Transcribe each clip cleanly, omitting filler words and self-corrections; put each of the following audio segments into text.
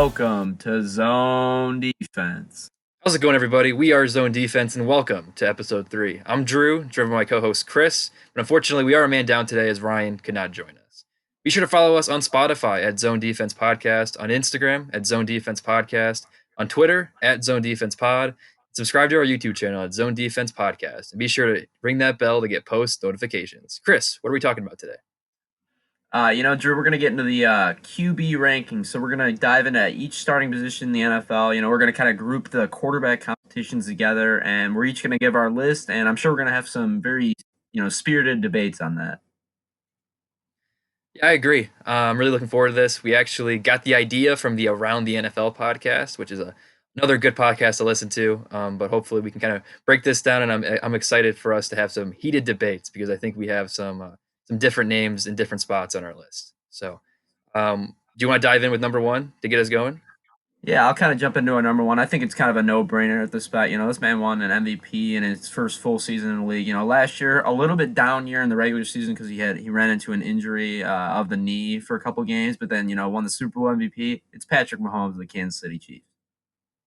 welcome to Zone Defense. How's it going, everybody? We are Zone Defense, and welcome to episode 3. I'm Drew, joined by my co-host Chris, but unfortunately, we are a man down today as Ryan could not join us. Be sure to follow us on Spotify at Zone Defense Podcast, on Instagram at Zone Defense Podcast, on Twitter at Zone Defense Pod. Subscribe to our YouTube channel at Zone Defense Podcast, and be sure to ring that bell to get post notifications. Chris, what are we talking about today? Drew, we're going to get into the QB rankings. So we're going to dive into each starting position in the NFL. We're going to kind of group the quarterback competitions together, and we're each going to give our list, and I'm sure we're going to have some very, spirited debates on that. Yeah, I agree. I'm really looking forward to this. We actually got the idea from the Around the NFL podcast, which is another good podcast to listen to. But hopefully we can kind of break this down, and I'm excited for us to have some heated debates because I think we have some different names in different spots on our list. So, do you want to dive in with number one to get us going? Yeah, I'll kind of jump into a number one. I think it's kind of a no-brainer at this spot. This man won an MVP in his first full season in the league. Last year, a little bit down year in the regular season because he ran into an injury of the knee for a couple games, but then won the Super Bowl MVP. It's Patrick Mahomes of the Kansas City Chiefs.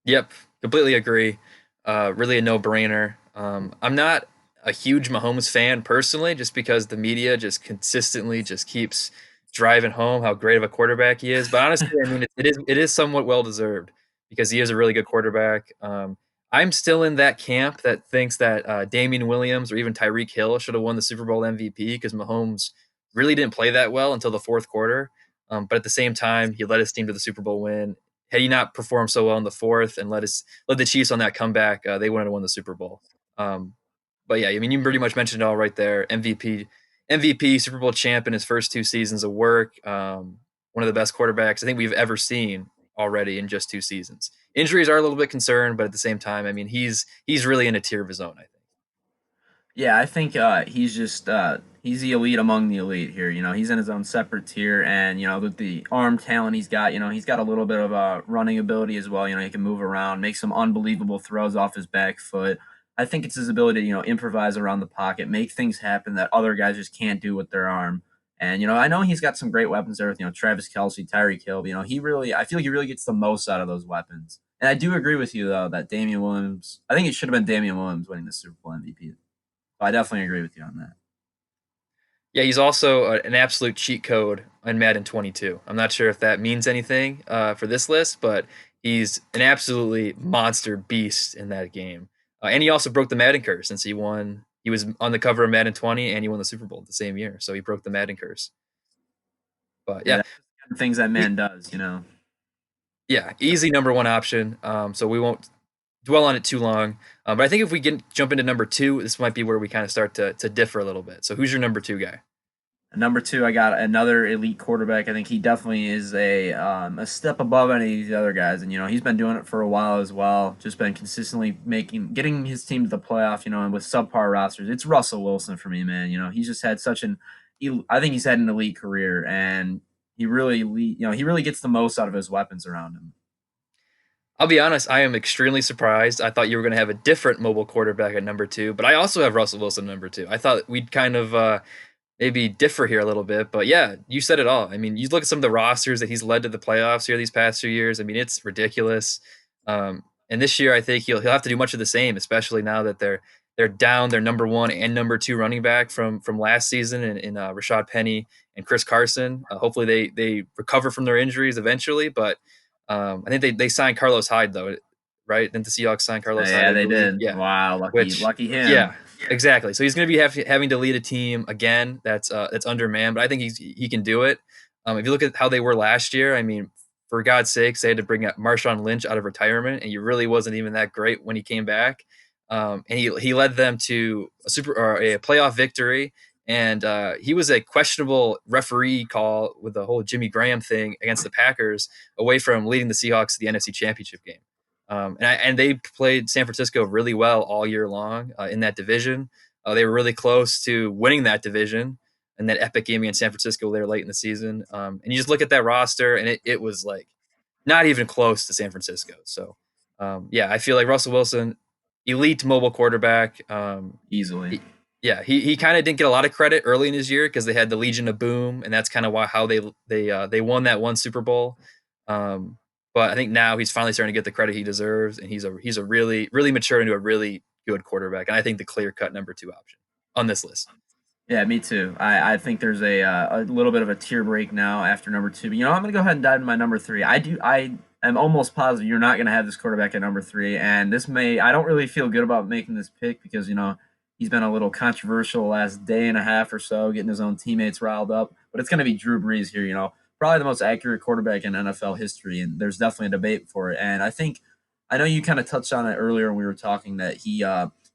Yep, completely agree. Really a no-brainer. I'm not a huge Mahomes fan personally, just because the media just consistently just keeps driving home how great of a quarterback he is. But honestly, I mean, it is somewhat well deserved because he is a really good quarterback. I'm still in that camp that thinks that Damian Williams or even Tyreek Hill should have won the Super Bowl MVP because Mahomes really didn't play that well until the fourth quarter. But at the same time, he led his team to the Super Bowl win. Had he not performed so well in the fourth and led the Chiefs on that comeback, they wouldn't have won the Super Bowl. But yeah, I mean, you pretty much mentioned it all right there. MVP, Super Bowl champ in his first 2 seasons of work. One of the best quarterbacks I think we've ever seen already in just 2 seasons. Injuries are a little bit concerned, but at the same time, I mean, he's really in a tier of his own, I think. Yeah, I think he's just he's the elite among the elite here. He's in his own separate tier, and with the arm talent he's got, he's got a little bit of running ability as well. He can move around, make some unbelievable throws off his back foot. I think it's his ability to improvise around the pocket, make things happen that other guys just can't do with their arm. And I know he's got some great weapons there with Travis Kelce, Tyreek Hill. I feel like he really gets the most out of those weapons. And I do agree with you though that Damian Williams. I think it should have been Damian Williams winning the Super Bowl MVP. I definitely agree with you on that. Yeah, he's also an absolute cheat code in Madden 22. I'm not sure if that means anything for this list, but he's an absolutely monster beast in that game. And he also broke the Madden curse since he won. He was on the cover of Madden 20 and he won the Super Bowl the same year. So he broke the Madden curse. But Yeah, yeah, that's the kind of things that man does. yeah, easy number one option. So we won't dwell on it too long. But I think if we jump into number two, this might be where we kind of start to differ a little bit. So who's your number two guy? Number two, I got another elite quarterback. I think he definitely is a step above any of these other guys, and he's been doing it for a while as well. Just been consistently getting his team to the playoff. And with subpar rosters, it's Russell Wilson for me, man. He's just had I think he's had an elite career, and he really gets the most out of his weapons around him. I'll be honest, I am extremely surprised. I thought you were going to have a different mobile quarterback at number two, but I also have Russell Wilson number two. I thought we'd kind of maybe differ here a little bit, but yeah, you said it all. I mean, you look at some of the rosters that he's led to the playoffs here these past 2 years. I mean, it's ridiculous. And this year, I think he'll have to do much of the same, especially now that they're down their number one and number two running back from last season in Rashad Penny and Chris Carson. Hopefully, they recover from their injuries eventually, but I think they signed Carlos Hyde though, right? Didn't the Seahawks sign Carlos Hyde? Yeah, I they believe. did. Yeah, Wow, which lucky him. yeah, exactly. So he's going to be having to lead a team again that's undermanned, but I think he can do it. If you look at how they were last year, I mean, for God's sakes, they had to bring Marshawn Lynch out of retirement, and he really wasn't even that great when he came back. And he led them to a playoff victory. And he was a questionable referee call with the whole Jimmy Graham thing against the Packers away from leading the Seahawks to the NFC Championship game. And they played San Francisco really well all year long in that division. They were really close to winning that division and that epic game against San Francisco there late in the season. And you just look at that roster, and it was like not even close to San Francisco. So, yeah, I feel like Russell Wilson, elite mobile quarterback. Easily. He kind of didn't get a lot of credit early in his year because they had the Legion of Boom, and that's kind of how they won that one Super Bowl. But I think now he's finally starting to get the credit he deserves, and he's a really matured into a really good quarterback, and I think the clear cut number 2 option on this list. Yeah, me too. I think there's a little bit of a tier break now after number two. But I'm gonna go ahead and dive into my number three. I am almost positive you're not gonna have this quarterback at number three, and this may I don't really feel good about making this pick because he's been a little controversial the last day and a half or so, getting his own teammates riled up. But it's gonna be Drew Brees here. Probably the most accurate quarterback in NFL history, and there's definitely a debate for it. And I know you kind of touched on it earlier when we were talking that he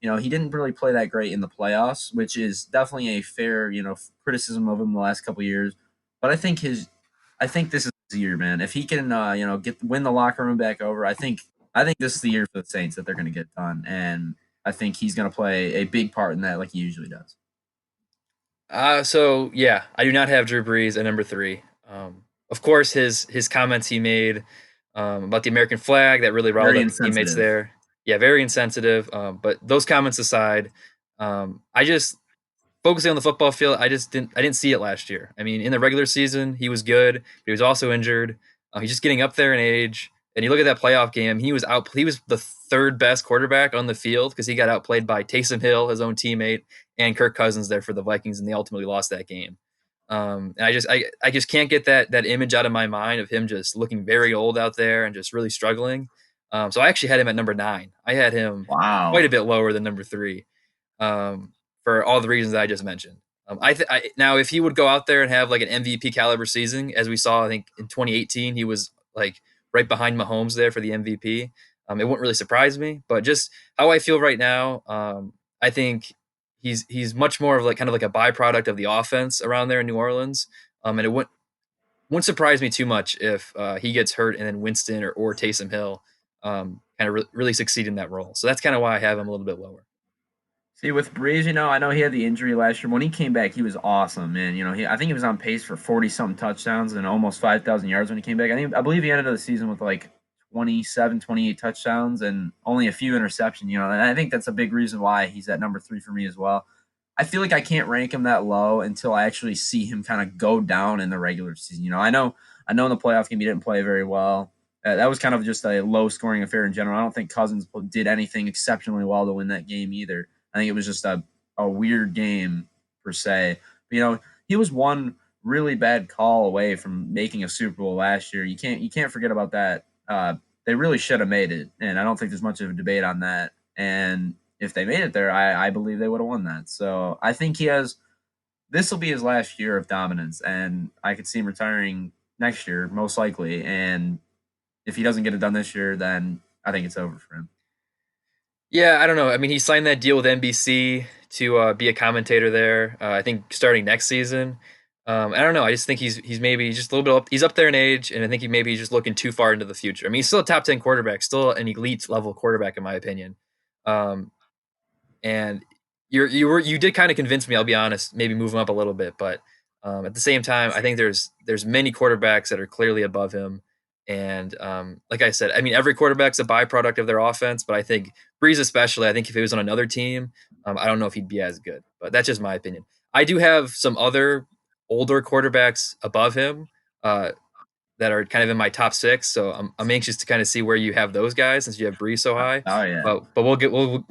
didn't really play that great in the playoffs, which is definitely a fair, criticism of him the last couple of years. But I think this is his year, man. If he can, win the locker room back over, I think this is the year for the Saints that they're going to get done, and I think he's going to play a big part in that, like he usually does. So yeah, I do not have Drew Brees at number 3. Of course, his comments he made about the American flag that really riled Very up the teammates insensitive. there. Yeah, very insensitive. But those comments aside, I just focusing on the football field, I didn't see it last year. I mean, in the regular season, he was good, but he was also injured. He's just getting up there in age. And you look at that playoff game, he was out. He was the third best quarterback on the field because he got outplayed by Taysom Hill, his own teammate, and Kirk Cousins there for the Vikings, and they ultimately lost that game. And I just can't get that image out of my mind of him just looking very old out there and just really struggling. So I actually had him at number 9. I had him quite Wow. a bit lower than number 3, for all the reasons I just mentioned. Now, if he would go out there and have like an MVP caliber season, as we saw, I think in 2018, he was like right behind Mahomes there for the MVP. It wouldn't really surprise me, but just how I feel right now, I think he's much more of like kind of like a byproduct of the offense around there in New Orleans. And it wouldn't surprise me too much if he gets hurt and then Winston or Taysom Hill kind of really succeed in that role. So that's kind of why I have him a little bit lower. See, with Breeze, I know he had the injury last year. When he came back, he was awesome, man. I think he was on pace for 40 something touchdowns and almost 5,000 yards when he came back. I believe he ended the season with like 27, 28 touchdowns and only a few interceptions. And I think that's a big reason why he's at number three for me as well. I feel like I can't rank him that low until I actually see him kind of go down in the regular season. I know in the playoff game he didn't play very well. That was kind of just a low scoring affair in general. I don't think Cousins did anything exceptionally well to win that game either. I think it was just a weird game per se. But, he was one really bad call away from making a Super Bowl last year. You can't forget about that. They really should have made it, and I don't think there's much of a debate on that. And if they made it there, I believe they would have won that. So I think this will be his last year of dominance, and I could see him retiring next year most likely. And if he doesn't get it done this year, then I think it's over for him. Yeah, I don't know. I mean, he signed that deal with NBC to be a commentator there. I think starting next season. I don't know. I just think he's maybe just a little bit up. He's up there in age, and I think he maybe just looking too far into the future. I mean, he's still a top 10 quarterback, still an elite level quarterback in my opinion. Um, and you did kind of convince me. I'll be honest, maybe move him up a little bit, but at the same time, I think there's many quarterbacks that are clearly above him. And like I said, I mean, every quarterback's a byproduct of their offense, but I think Breeze especially. I think if he was on another team, I don't know if he'd be as good. But that's just my opinion. I do have some other older quarterbacks above him. That are kind of in my top 6. So I'm anxious to kind of see where you have those guys since you have Breeze so high. Oh yeah. But we'll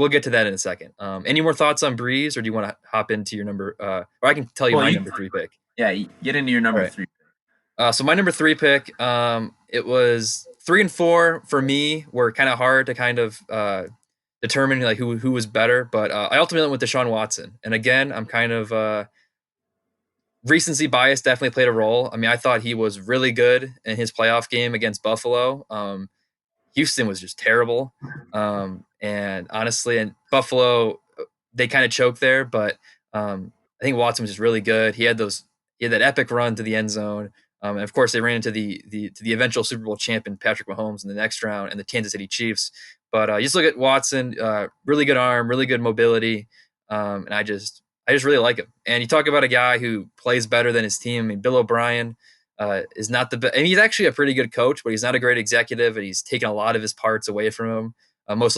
get to that in a second. Any more thoughts on Breeze, or do you want to hop into your number? Or I can tell you Well, my number 3 pick. yeah, get into your All number right. three. So my number 3 pick, it was 3 and 4 for me. Were kind of hard to kind of determine like who was better, but I ultimately went with Deshaun Watson. And again, I'm kind of recency bias definitely played a role. I mean, I thought he was really good in his playoff game against Buffalo. Houston was just terrible. And honestly, and Buffalo, they kind of choked there, but I think Watson was just really good. He had that epic run to the end zone. And of course, they ran into the eventual Super Bowl champion Patrick Mahomes in the next round and the Kansas City Chiefs. But you just look at Watson, really good arm, really good mobility, and I just really like him. And you talk about a guy who plays better than his team. I mean, Bill O'Brien is not the best. I mean, he's actually a pretty good coach, but he's not a great executive, and he's taken a lot of his parts away from him. Most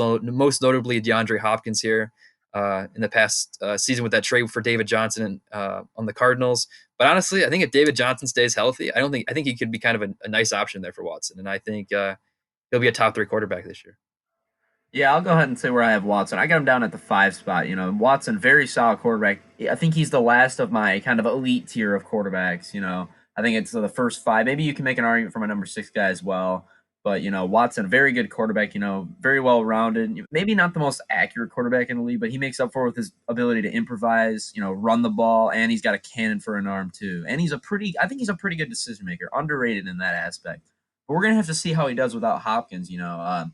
notably, DeAndre Hopkins here. in the past season with that trade for David Johnson on the Cardinals. But honestly, I think if David Johnson stays healthy, I think he could be kind of a nice option there for Watson, and I think he'll be a top 3 quarterback this year. Yeah, I'll go ahead and say where I have Watson. I got him down at the 5 spot. You know, Watson, very solid quarterback. I think he's the last of my kind of elite tier of quarterbacks. You know, I think it's the first 5. Maybe you can make an argument for my number 6 guy as well. But, you know, Watson, very good quarterback, you know, very well rounded. Maybe not the most accurate quarterback in the league, but he makes up for it with his ability to improvise, you know, run the ball, and he's got a cannon for an arm, too. And I think he's a pretty good decision maker, underrated in that aspect. But we're going to have to see how he does without Hopkins, you know.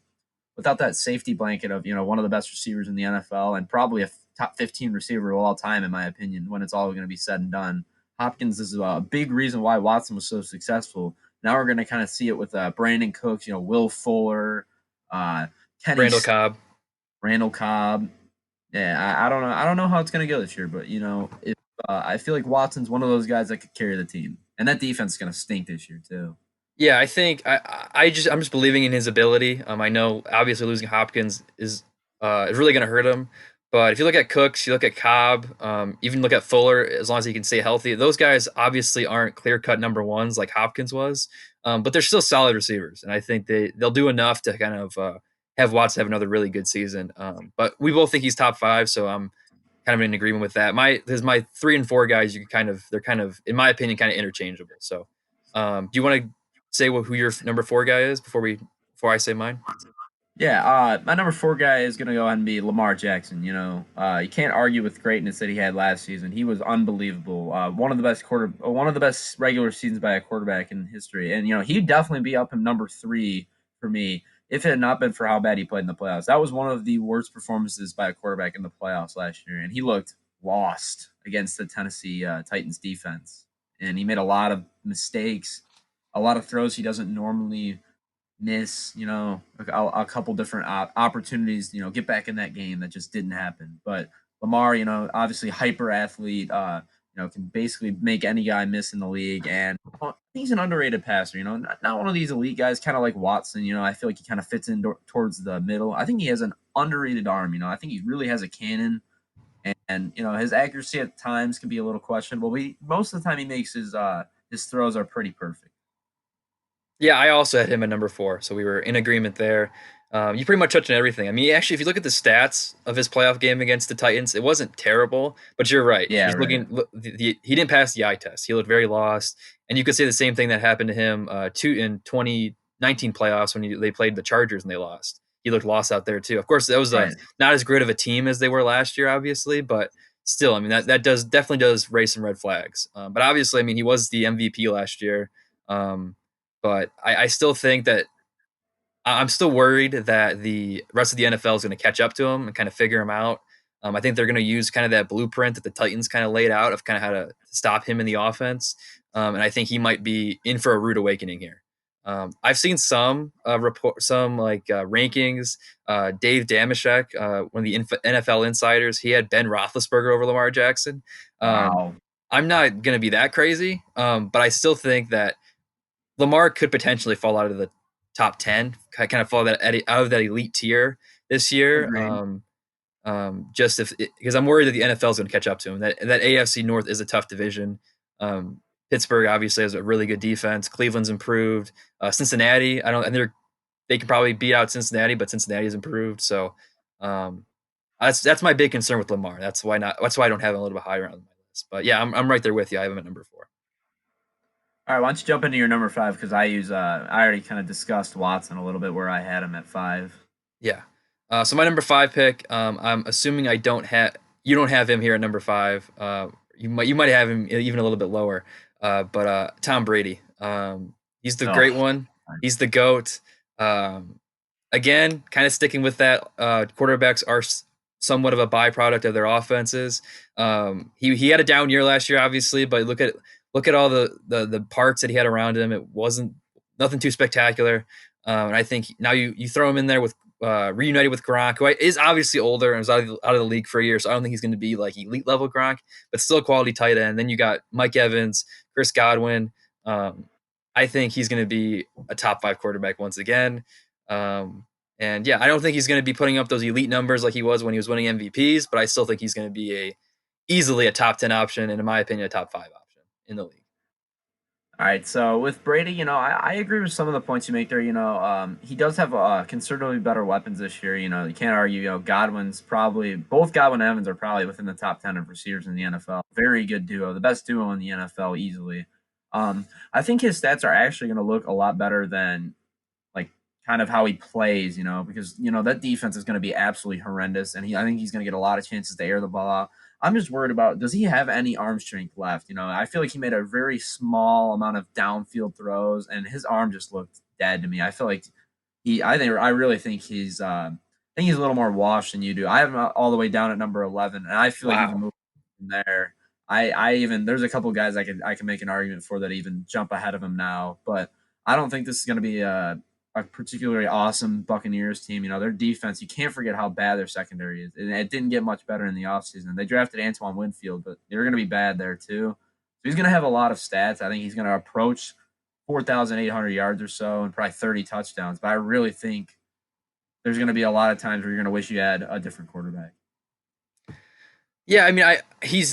Without that safety blanket of, you know, one of the best receivers in the NFL and probably a top 15 receiver of all time, in my opinion, when it's all going to be said and done. Hopkins is a big reason why Watson was so successful. Now we're going to kind of see it with Brandon Cooks, you know, Will Fuller, uh, Kenny, Randall Cobb. Randall Cobb. Yeah, I don't know. I don't know how it's going to go this year, but you know, if I feel like Watson's one of those guys that could carry the team, and that defense is going to stink this year too. Yeah, I think I'm just believing in his ability. I know obviously losing Hopkins is really going to hurt him, but if you look at Cooks, you look at Cobb, even look at Fuller, as long as he can stay healthy, those guys obviously aren't clear cut number ones like Hopkins was, but they're still solid receivers, and I think they'll do enough to kind of have Watts have another really good season. But we both think he's top 5, so I'm kind of in agreement with that. My 3 and 4 guys, they're kind of in my opinion kind of interchangeable. So, do you want to say who your number 4 guy is before I say mine? Yeah, my number 4 guy is going to go ahead and be Lamar Jackson. You know, you can't argue with greatness that he had last season. He was unbelievable. One of the best regular seasons by a quarterback in history. And you know, he'd definitely be up in number 3 for me if it had not been for how bad he played in the playoffs. That was one of the worst performances by a quarterback in the playoffs last year, and he looked lost against the Tennessee Titans defense. And he made a lot of mistakes, a lot of throws he doesn't normally miss, you know, a couple different opportunities, you know, get back in that game that just didn't happen. But Lamar, you know, obviously hyper athlete, you know, can basically make any guy miss in the league. And he's an underrated passer, you know, not one of these elite guys, kind of like Watson, you know, I feel like he kind of fits in towards the middle. I think he has an underrated arm, you know, I think he really has a cannon. And you know his accuracy at times can be a little questionable. But most of the time he makes his throws are pretty perfect. Yeah, I also had him at number 4, so we were in agreement there. You pretty much touched on everything. I mean, actually, if you look at the stats of his playoff game against the Titans, it wasn't terrible. But you're right. Yeah, He's right, he didn't pass the eye test. He looked very lost, and you could say the same thing that happened to him in 2019 playoffs when they played the Chargers and they lost. He looked lost out there too. Of course, that was right. not as great of a team as they were last year, obviously, but still, I mean that does definitely does raise some red flags. But obviously, I mean he was the MVP last year. Um, but I still think that I'm still worried that the rest of the NFL is going to catch up to him and kind of figure him out. I think they're going to use kind of that blueprint that the Titans kind of laid out of kind of how to stop him in the offense. And I think he might be in for a rude awakening here. I've seen some rankings. Dave Damashek, one of the NFL insiders, he had Ben Roethlisberger over Lamar Jackson. Um, Wow. I'm not going to be that crazy, but I still think that Lamar could potentially fall out of the top 10, kind of fall out of that elite tier this year. Agreed. Just because I'm worried that the NFL is going to catch up to him. That AFC North is a tough division. Pittsburgh obviously has a really good defense. Cleveland's improved. Cincinnati, I don't, and they can probably beat out Cincinnati, but Cincinnati has improved. So um, that's my big concern with Lamar. That's why I don't have him a little bit higher on my list. But yeah, I'm right there with you. I have him at number 4. All right, why don't you jump into your number 5 because I already kind of discussed Watson a little bit where I had him at 5. Yeah. So my number 5 pick, I'm assuming you don't have him here at number 5. You might have him even a little bit lower. But Tom Brady. He's the great Oh, one. He's the goat. Um, Again, kind of sticking with that. Quarterbacks are somewhat of a byproduct of their offenses. He had a down year last year, obviously, but look at all the parts that he had around him. It wasn't nothing too spectacular. And I think now you throw him in there with reunited with Gronk, who is obviously older and was out of the league for a year, so I don't think he's going to be like elite level Gronk, but still a quality tight end. Then you got Mike Evans, Chris Godwin. Um, I think he's going to be a top 5 quarterback once again. And yeah, I don't think he's going to be putting up those elite numbers like he was when he was winning MVPs, but I still think he's going to be a easily a top 10 option, and in my opinion, a top 5 option in the league. All right, so with Brady, I agree with some of the points you make there. He does have considerably better weapons this year. You can't argue. Godwin's probably both Godwin and Evans are probably within the top 10 of receivers in the NFL. Very good duo, the best duo in the NFL easily. I think his stats are actually going to look a lot better than like kind of how he plays, because that defense is going to be absolutely horrendous, and I think he's going to get a lot of chances to air the ball out. I'm just worried about, does he have any arm strength left? I feel like he made a very small amount of downfield throws, and his arm just looked dead to me. I feel like I really think he's a little more washed than you do. I have him all the way down at number 11, and I feel like even Wow. moving from there, I even there's a couple guys I can make an argument for that even jump ahead of him now, but I don't think this is going to be a particularly awesome Buccaneers team. Their defense, you can't forget how bad their secondary is. And it didn't get much better in the offseason. They drafted Antoine Winfield, but they're going to be bad there too. So he's going to have a lot of stats. I think he's going to approach 4,800 yards or so and probably 30 touchdowns. But I really think there's going to be a lot of times where you're going to wish you had a different quarterback. Yeah, I mean,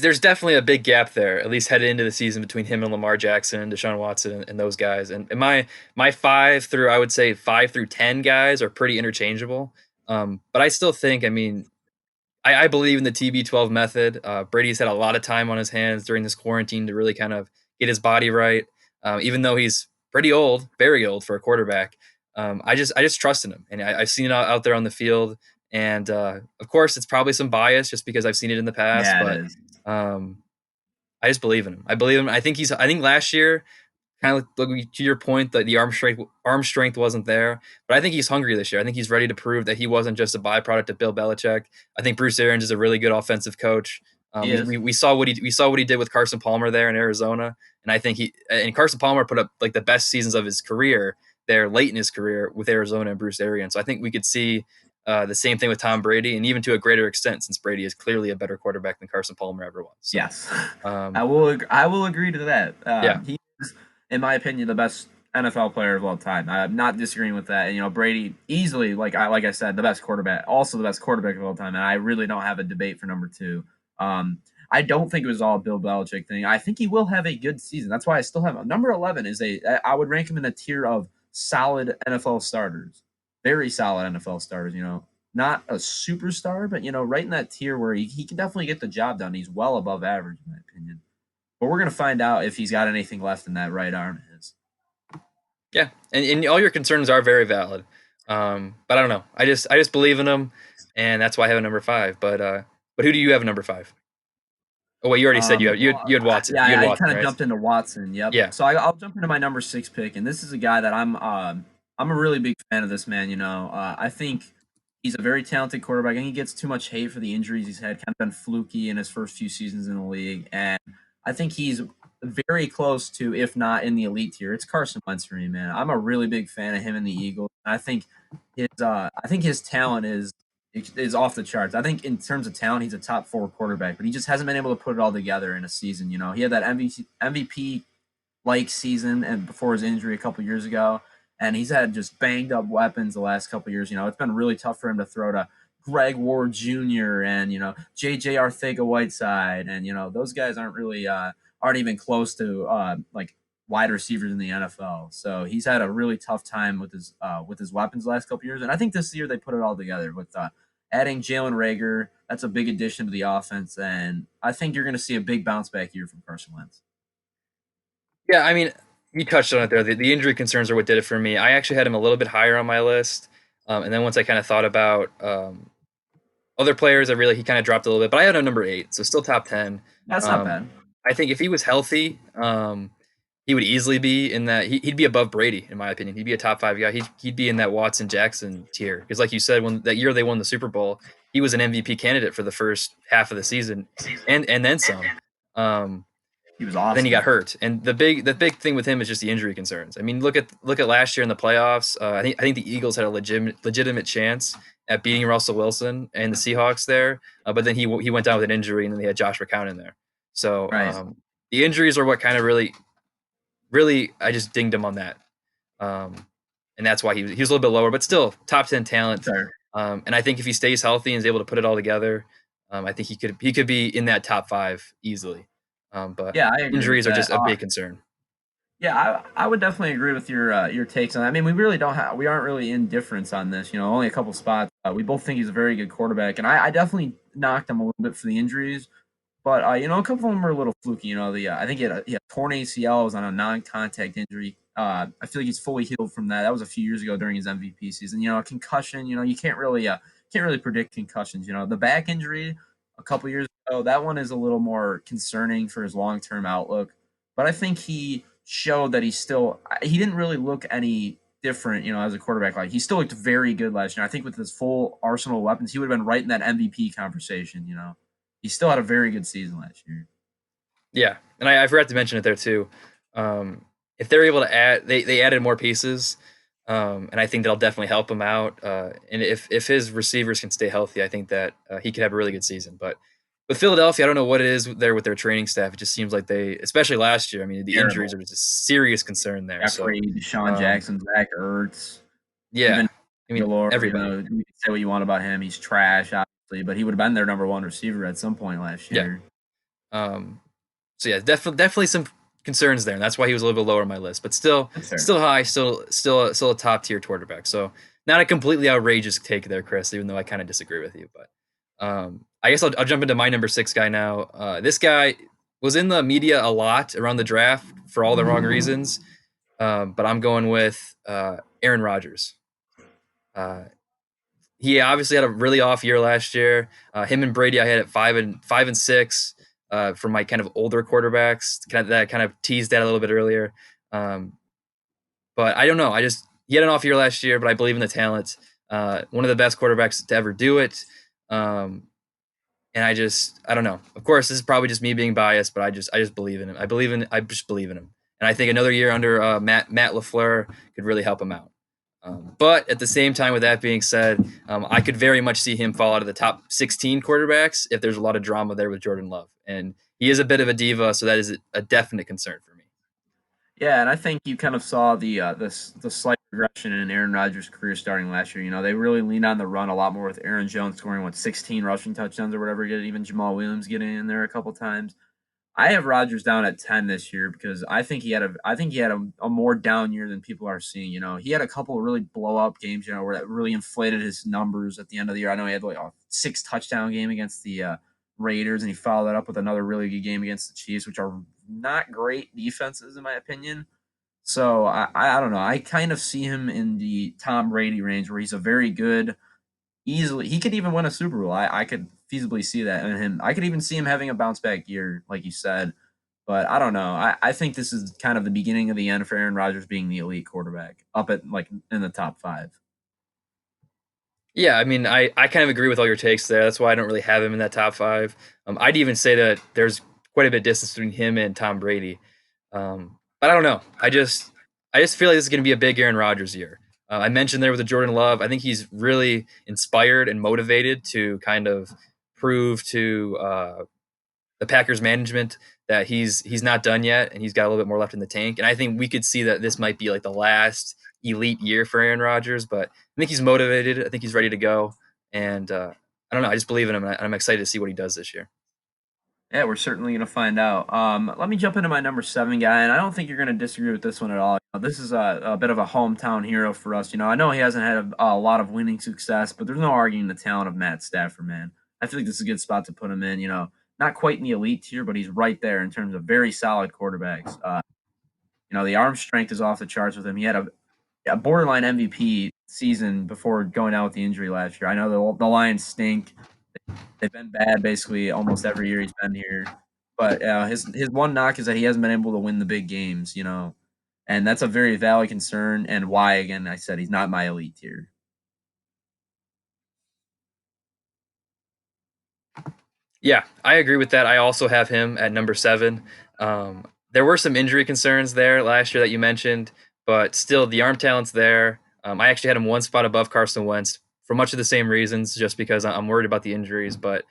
there's definitely a big gap there, at least headed into the season between him and Lamar Jackson, Deshaun Watson, and those guys. And my 5 through 10 guys are pretty interchangeable. But I still think, I mean, I believe in the TB12 method. Brady's had a lot of time on his hands during this quarantine to really kind of get his body right. Even though he's pretty old, very old for a quarterback, I just trust in him, and I've seen it out there on the field. And of course, it's probably some bias just because I've seen it in the past, Yeah, it but is. um, I just believe in him. I believe him. I think he's. I think last year, kind of like to your point that the arm strength wasn't there, but I think he's hungry this year. I think he's ready to prove that he wasn't just a byproduct of Bill Belichick. I think Bruce Arians is a really good offensive coach. He We, is. we, we saw what he did with Carson Palmer there in Arizona, and I think Carson Palmer put up like the best seasons of his career there late in his career with Arizona and Bruce Arians. So I think we could see the same thing with Tom Brady, and even to a greater extent, since Brady is clearly a better quarterback than Carson Palmer ever was. So Yes. I um, will I will agree to that. yeah, He is, in my opinion, the best NFL player of all time. I'm not disagreeing with that. Brady easily, like I said, the best quarterback, also the best quarterback of all time, and I really don't have a debate for number two. I don't think it was all a Bill Belichick thing. I think he will have a good season. That's why I still have him. Number 11 is I would rank him in a tier of solid NFL starters, very solid NFL starters. Not a superstar, but right in that tier where he can definitely get the job done. He's well above average, in my opinion. But we're gonna find out if he's got anything left in that right arm of his. yeah, and all your concerns are very valid. But I don't know. I just believe in him, and that's why I have a number 5. But who do you have a number 5? Oh wait, you already said you had Watson. Yeah, You had I Watson, kind of right? jumped into Watson. Yep. Yeah. So I'll jump into my number 6 pick, and this is a guy that I'm a really big fan of. This man, I think he's a very talented quarterback, and he gets too much hate for the injuries he's had. Kind of been fluky in his first few seasons in the league, and I think he's very close to, if not in the elite tier. It's Carson Wentz for me, man. I'm a really big fan of him in the Eagles. I think his talent is off the charts. I think in terms of talent, he's a top 4 quarterback, but he just hasn't been able to put it all together in a season. He had that MVP like season and before his injury a couple years ago, and he's had just banged up weapons the last couple years. It's been really tough for him to throw to Greg Ward Jr. and JJ Arcega-Whiteside, and those guys aren't even close to like wide receivers in the NFL. So he's had a really tough time with his weapons the last couple years, and I think this year they put it all together with adding Jalen Rager. That's a big addition to the offense, and I think you're going to see a big bounce back year from Carson Wentz. Yeah, I mean, you touched on it there. The injury concerns are what did it for me. I actually had him a little bit higher on my list, and then once I kind of thought about other players, he kind of dropped a little bit. But I had him number 8, so still top 10. That's not Um, bad. I think if he was healthy, he would easily be in that. He'd be above Brady, in my opinion. He'd be a top 5 guy. He'd be in that Watson Jackson tier because, like you said, when that year they won the Super Bowl, he was an MVP candidate for the first half of the season, and then some. Um, He was then he got awesome. hurt, and the big thing with him is just the injury concerns. I mean, look at last year in the playoffs. I think the Eagles had a legitimate chance at beating Russell Wilson and the Seahawks there, but then he went down with an injury, and then they had Josh McCown in there. So Right. the injuries are what kind of really I just dinged him on that. Um, and that's why he was a little bit lower, but still top 10 talent. Sure. And I think if he stays healthy and is able to put it all together, I think he could be in that top 5 easily. But Yeah, I agree with injuries are that. just a big concern. Yeah, I would definitely agree with your takes on that. I mean, we aren't really in difference on this. You know, only a couple spots. We both think he's a very good quarterback, and I definitely knocked him a little bit for the injuries. But you know, a couple of them were a little fluky. You know, the I think he had torn ACL, was on a non-contact injury. I feel like he's fully healed from that. That was a few years ago during his MVP season. You know, a concussion. You know, you can't really predict concussions. You know, the back injury a couple years ago, that one is a little more concerning for his long-term outlook. But I think he showed that he didn't really look any different. You know, as a quarterback, like he still looked very good last year. I think with his full arsenal of weapons, he would have been right in that MVP conversation. You know. He still had a very good season last year. Yeah, and I forgot to mention it there too. If they're able to add, they added more pieces, and I think that'll definitely help him out. And if his receivers can stay healthy, I think that he could have a really good season. But with Philadelphia, I don't know what it is there with their training staff. It just seems like they, especially last year. I mean, the injuries Terrible. are just a serious concern there. So, Jeffrey, Deshaun um, Jackson, Zach Ertz, yeah, even I mean Galore. You everybody. know, you can say what you want about him. He's trash, obviously, but he would have been their number one receiver at some point last Yeah. year. Um, so yeah, definitely some concerns there, and that's why he was a little bit lower on my list. But still, That's fair. still high, still a top tier quarterback. So not a completely outrageous take there, Chris. Even though I kind of disagree with you, but I guess I'll jump into my number 6 guy now. This guy was in the media a lot around the draft for all the wrong reasons, but I'm going with Aaron Rodgers. Uh, he obviously had a really off year last year. Him and Brady, I had at 5 and 6 for my kind of older quarterbacks. That kind of teased that a little bit earlier. Um, but I don't know. He had an off year last year, but I believe in the talent. One of the best quarterbacks to ever do it. Um, and I don't know. Of course, this is probably just me being biased, but I just believe in him. I just believe in him, and I think another year under Matt Lafleur could really help him out. But at the same time, with that being said, I could very much see him fall out of the top 16 quarterbacks if there's a lot of drama there with Jordan Love, and he is a bit of a diva, so that is a definite concern for me. Yeah, and I think you kind of saw the slight regression in Aaron Rodgers' career starting last year. You know, they really leaned on the run a lot more with Aaron Jones scoring 16 rushing touchdowns or whatever. Even Jamal Williams getting in there a couple times. I have Rodgers down at 10 this year because I think he had a more down year than people are seeing. You know, he had a couple of really blow up games, you know, where that really inflated his numbers at the end of the year. I know he had like a 6 touchdown game against the Raiders, and he followed that up with another really good game against the Chiefs, which are not great defenses in my opinion. So I don't know. I kind of see him in the Tom Brady range where he's a very good, easily he could even win a Super Bowl. I could feasibly see that in him. I could even see him having a bounce back year, like you said. But I don't know. I think this is kind of the beginning of the end for Aaron Rodgers being the elite quarterback, up at like in the top 5. Yeah, I mean, I kind of agree with all your takes there. That's why I don't really have him in that top 5. I'd even say that there's quite a bit of distance between him and Tom Brady. But I don't know. I just feel like this is going to be a big Aaron Rodgers year. I mentioned there with the Jordan Love. I think he's really inspired and motivated to kind of prove to the Packers management that he's not done yet and he's got a little bit more left in the tank. And I think we could see that this might be like the last elite year for Aaron Rodgers. But I think he's motivated. I think he's ready to go. And I don't know. I just believe in him, and I'm excited to see what he does this year. Yeah, we're certainly gonna find out. Let me jump into my number 7 guy, and I don't think you're gonna disagree with this one at all. You know, this is a bit of a hometown hero for us. You know, I know he hasn't had a lot of winning success, but there's no arguing the talent of Matt Stafford, man. I feel like this is a good spot to put him in. You know, not quite in the elite tier, but he's right there in terms of very solid quarterbacks. You know, the arm strength is off the charts with him. He had a borderline MVP season before going out with the injury last year. I know the Lions stink. They've been bad basically almost every year he's been here. But his one knock is that he hasn't been able to win the big games, you know, and that's a very valid concern. And why again I said he's not my elite tier. Yeah, I agree with that. I also have him at number 7. There were some injury concerns there last year that you mentioned, but still the arm talent's there. I actually had him one spot above Carson Wentz for much of the same reasons, just because I'm worried about the injuries. But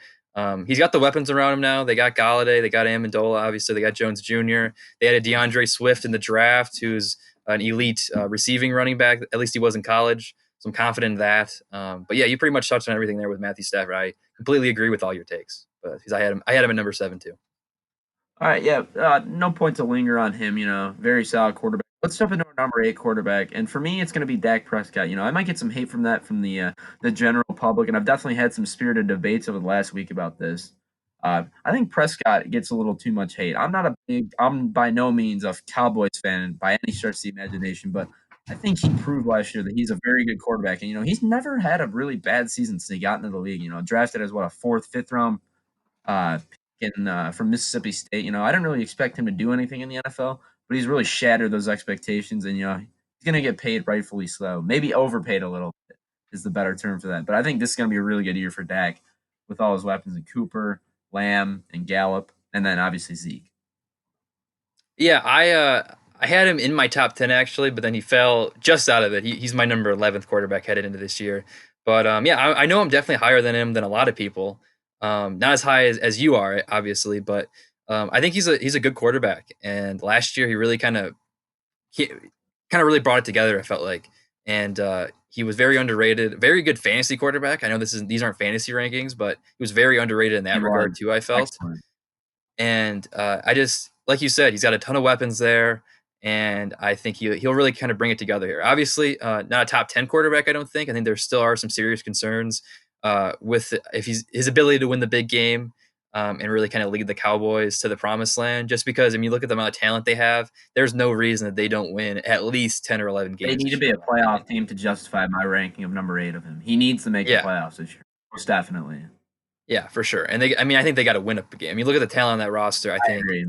he's got the weapons around him now. They got Galladay, they got Amendola, obviously they got Jones Jr. They had a DeAndre Swift in the draft, who's an elite receiving running back. At least he was in college. So I'm confident in that. But yeah, you pretty much touched on everything there with Matthew Stafford. I completely agree with all your takes. But because I had him at number 7 too. All right, yeah, no point to linger on him. Very solid quarterback. Let's jump into our number 8 quarterback, and for me, it's going to be Dak Prescott. I might get some hate from that from the general public, and I've definitely had some spirited debates over the last week about this. I think Prescott gets a little too much hate. I'm by no means a Cowboys fan by any stretch of the imagination, but I think he proved last year that he's a very good quarterback, and he's never had a really bad season since he got into the league. Drafted as what, a fourth, fifth round uh, from Mississippi State. I didn't really expect him to do anything in the NFL, but he's really shattered those expectations, and he's going to get paid rightfully so. Maybe overpaid a little bit is the better term for that. But I think this is going to be a really good year for Dak with all his weapons in Cooper, Lamb, and Gallup, and then obviously Zeke. Yeah, I had him in my top 10 actually, but then he fell just out of it. He's my number 11th quarterback headed into this year. But yeah, I know I'm definitely higher than him than a lot of people. Not as high as you are, obviously, but I think he's a good quarterback. And last year he really kind of really brought it together. I felt like, and he was very underrated, very good fantasy quarterback. I know these aren't fantasy rankings, but he was very underrated in He that was regard too. I felt. excellent. And I just, like you said, he's got a ton of weapons there, and I think he'll really kind of bring it together here. Obviously, not a top 10 quarterback. I don't think. I think there still are some serious concerns with if his ability to win the big game. And really kind of lead the Cowboys to the promised land. Just because, I mean, look at the amount of talent they have. There's no reason that they don't win at least 10 or 11 They games need to this be year, a in my opinion. playoff team to justify my ranking of number 8 of him. He needs to make the Yeah, playoffs this year, most definitely. yeah, for sure. And I mean, I think they got to win up the game. I mean, look at the talent on that roster. I I think agree.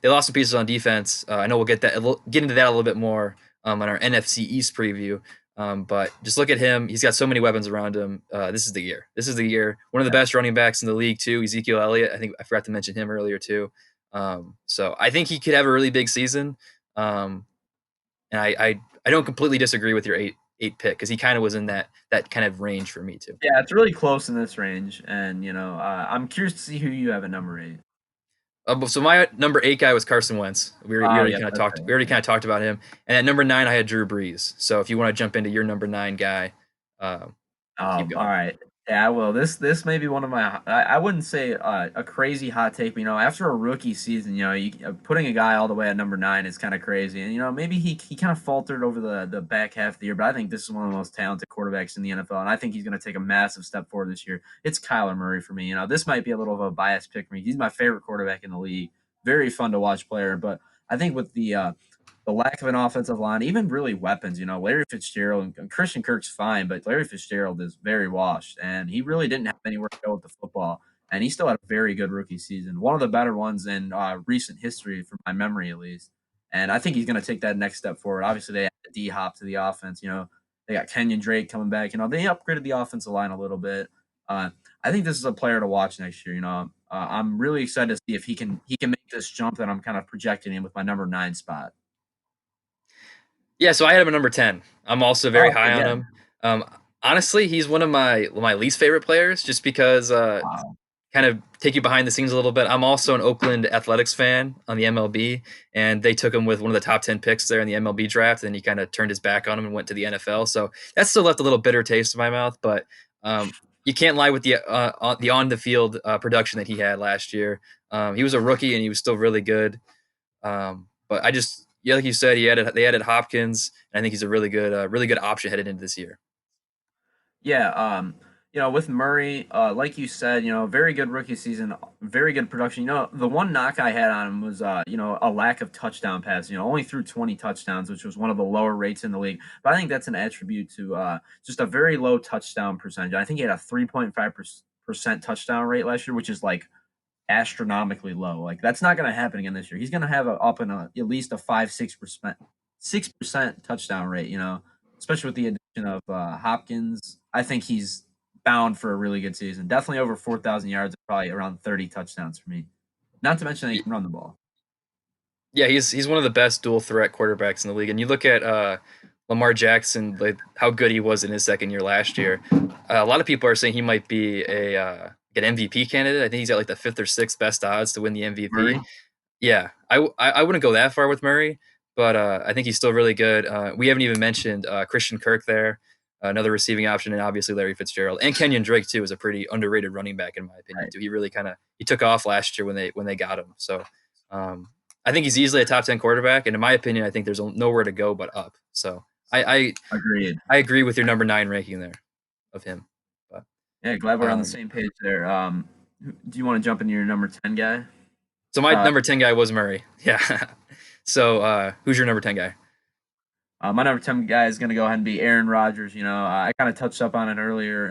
they lost some pieces on defense. I know we'll get into that a little bit more on our NFC East preview. But just look at him. He's got so many weapons around him. This is the year. This is the year. One of the best running backs in the league too. Ezekiel Elliott. I think I forgot to mention him earlier too. So I think he could have a really big season. Um, and I don't completely disagree with your eight pick because he kind of was in that kind of range for me too. Yeah, it's really close in this range, and I'm curious to see who you have at number 8. So my number 8 guy was Carson Wentz. We Oh, already yeah, kind of that's talked. right. We already kind of talked about him. And at number 9, I had Drew Brees. So if you want to jump into your number 9 guy, keep All going. right. Yeah, well, this may be one of my. I wouldn't say a crazy hot take, but after a rookie season, putting a guy all the way at number 9 is kind of crazy, and maybe he kind of faltered over the back half of the year, but I think this is one of the most talented quarterbacks in the NFL, and I think he's going to take a massive step forward this year. It's Kyler Murray for me. This might be a little of a biased pick for me. He's my favorite quarterback in the league. Very fun to watch player, but I think with the lack of an offensive line, even really weapons. Larry Fitzgerald and Christian Kirk's fine, but Larry Fitzgerald is very washed, and he really didn't have anywhere to go with the football. And he still had a very good rookie season, one of the better ones in recent history, from my memory at least. And I think he's going to take that next step forward. Obviously, they added D Hop to the offense. They got Kenyon Drake coming back. They upgraded the offensive line a little bit. I think this is a player to watch next year. I'm really excited to see if he can make this jump that I'm kind of projecting him with my number 9 spot. Yeah, so I had him at number 10. I'm also very Oh, high okay, on yeah. him. Honestly, he's one of my least favorite players just because Wow. kind of take you behind the scenes a little bit. I'm also an Oakland Athletics fan on the MLB, and they took him with one of the top 10 picks there in the MLB draft, and he kind of turned his back on him and went to the NFL. So that still left a little bitter taste in my mouth, but you can't lie with the on the field production that he had last year. He was a rookie and he was still really good. But I just, yeah, like you said, they added Hopkins, and I think he's a really good option headed into this year. Yeah, with Murray, like you said, very good rookie season, very good production. The one knock I had on him was, a lack of touchdown passes. Only threw 20 touchdowns, which was one of the lower rates in the league. But I think that's an attribute to just a very low touchdown percentage. I think he had a 3.5% touchdown rate last year, which is like astronomically low. Like that's not going to happen again this year. He's going to have at least a 6% touchdown rate. Especially with the addition of Hopkins. I think he's bound for a really good season. Definitely over 4,000 yards, probably around 30 touchdowns for me. Not to mention that he can run the ball. Yeah, he's one of the best dual threat quarterbacks in the league. And you look at Lamar Jackson, like how good he was in his second year last year. A lot of people are saying he might be an MVP candidate. I think he's at like the fifth or sixth best odds to win the MVP. Murray. Yeah, I wouldn't go that far with Murray, but I think he's still really good. We haven't even mentioned Christian Kirk there, another receiving option, and obviously Larry Fitzgerald and Kenyon Drake too is a pretty underrated running back in my opinion Right. too. He really he took off last year when they got him. So um, I think he's easily a top 10 quarterback, and in my opinion, I think there's nowhere to go but up. So Agreed. I agree with your number 9 ranking there of him. But Yeah, glad we're on the um, same page there. Do you want to jump into your number 10 guy? so my Uh, number 10 guy was Murray. Yeah. So who's your number 10 guy? my number 10 guy is going to go ahead and be Aaron Rodgers. I kind of touched up on it earlier.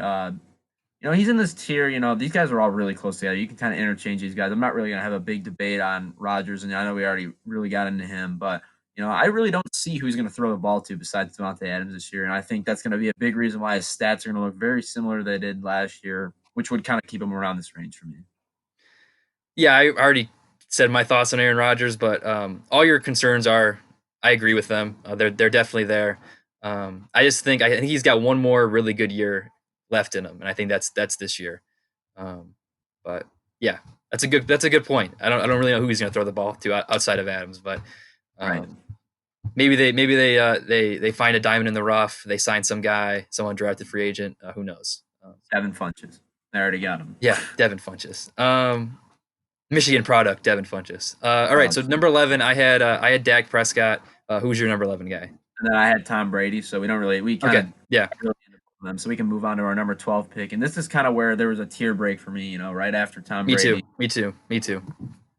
He's in this tier. These guys are all really close together. You can kind of interchange these guys. I'm not really going to have a big debate on Rodgers, and I know we already really got into him, but I really don't see who he's going to throw the ball to besides Devontae Adams this year, and I think that's going to be a big reason why his stats are going to look very similar to they did last year, which would kind of keep him around this range for me. Yeah, I already said my thoughts on Aaron Rodgers, but all your concerns are, I agree with them. They're definitely there. I think he's got one more really good year left in him, and I think that's this year. Um, but yeah, that's a good point. I don't really know who he's going to throw the ball to outside of Adams, but Right. um, they find a diamond in the rough. They sign some guy, someone drafted free agent. Who knows? Devin Funches. They already got him. Yeah, Devin Funches. Michigan product, Devin Funches. All right, so Um, number 11, I had Dak Prescott. Who's your number 11 guy? and then I had Tom Brady, so we kind Okay, of yeah, really end up with them. So we can move on to our number 12 pick. And this is kind of where there was a tier break for me, right after Tom me too, Brady. me too, me too.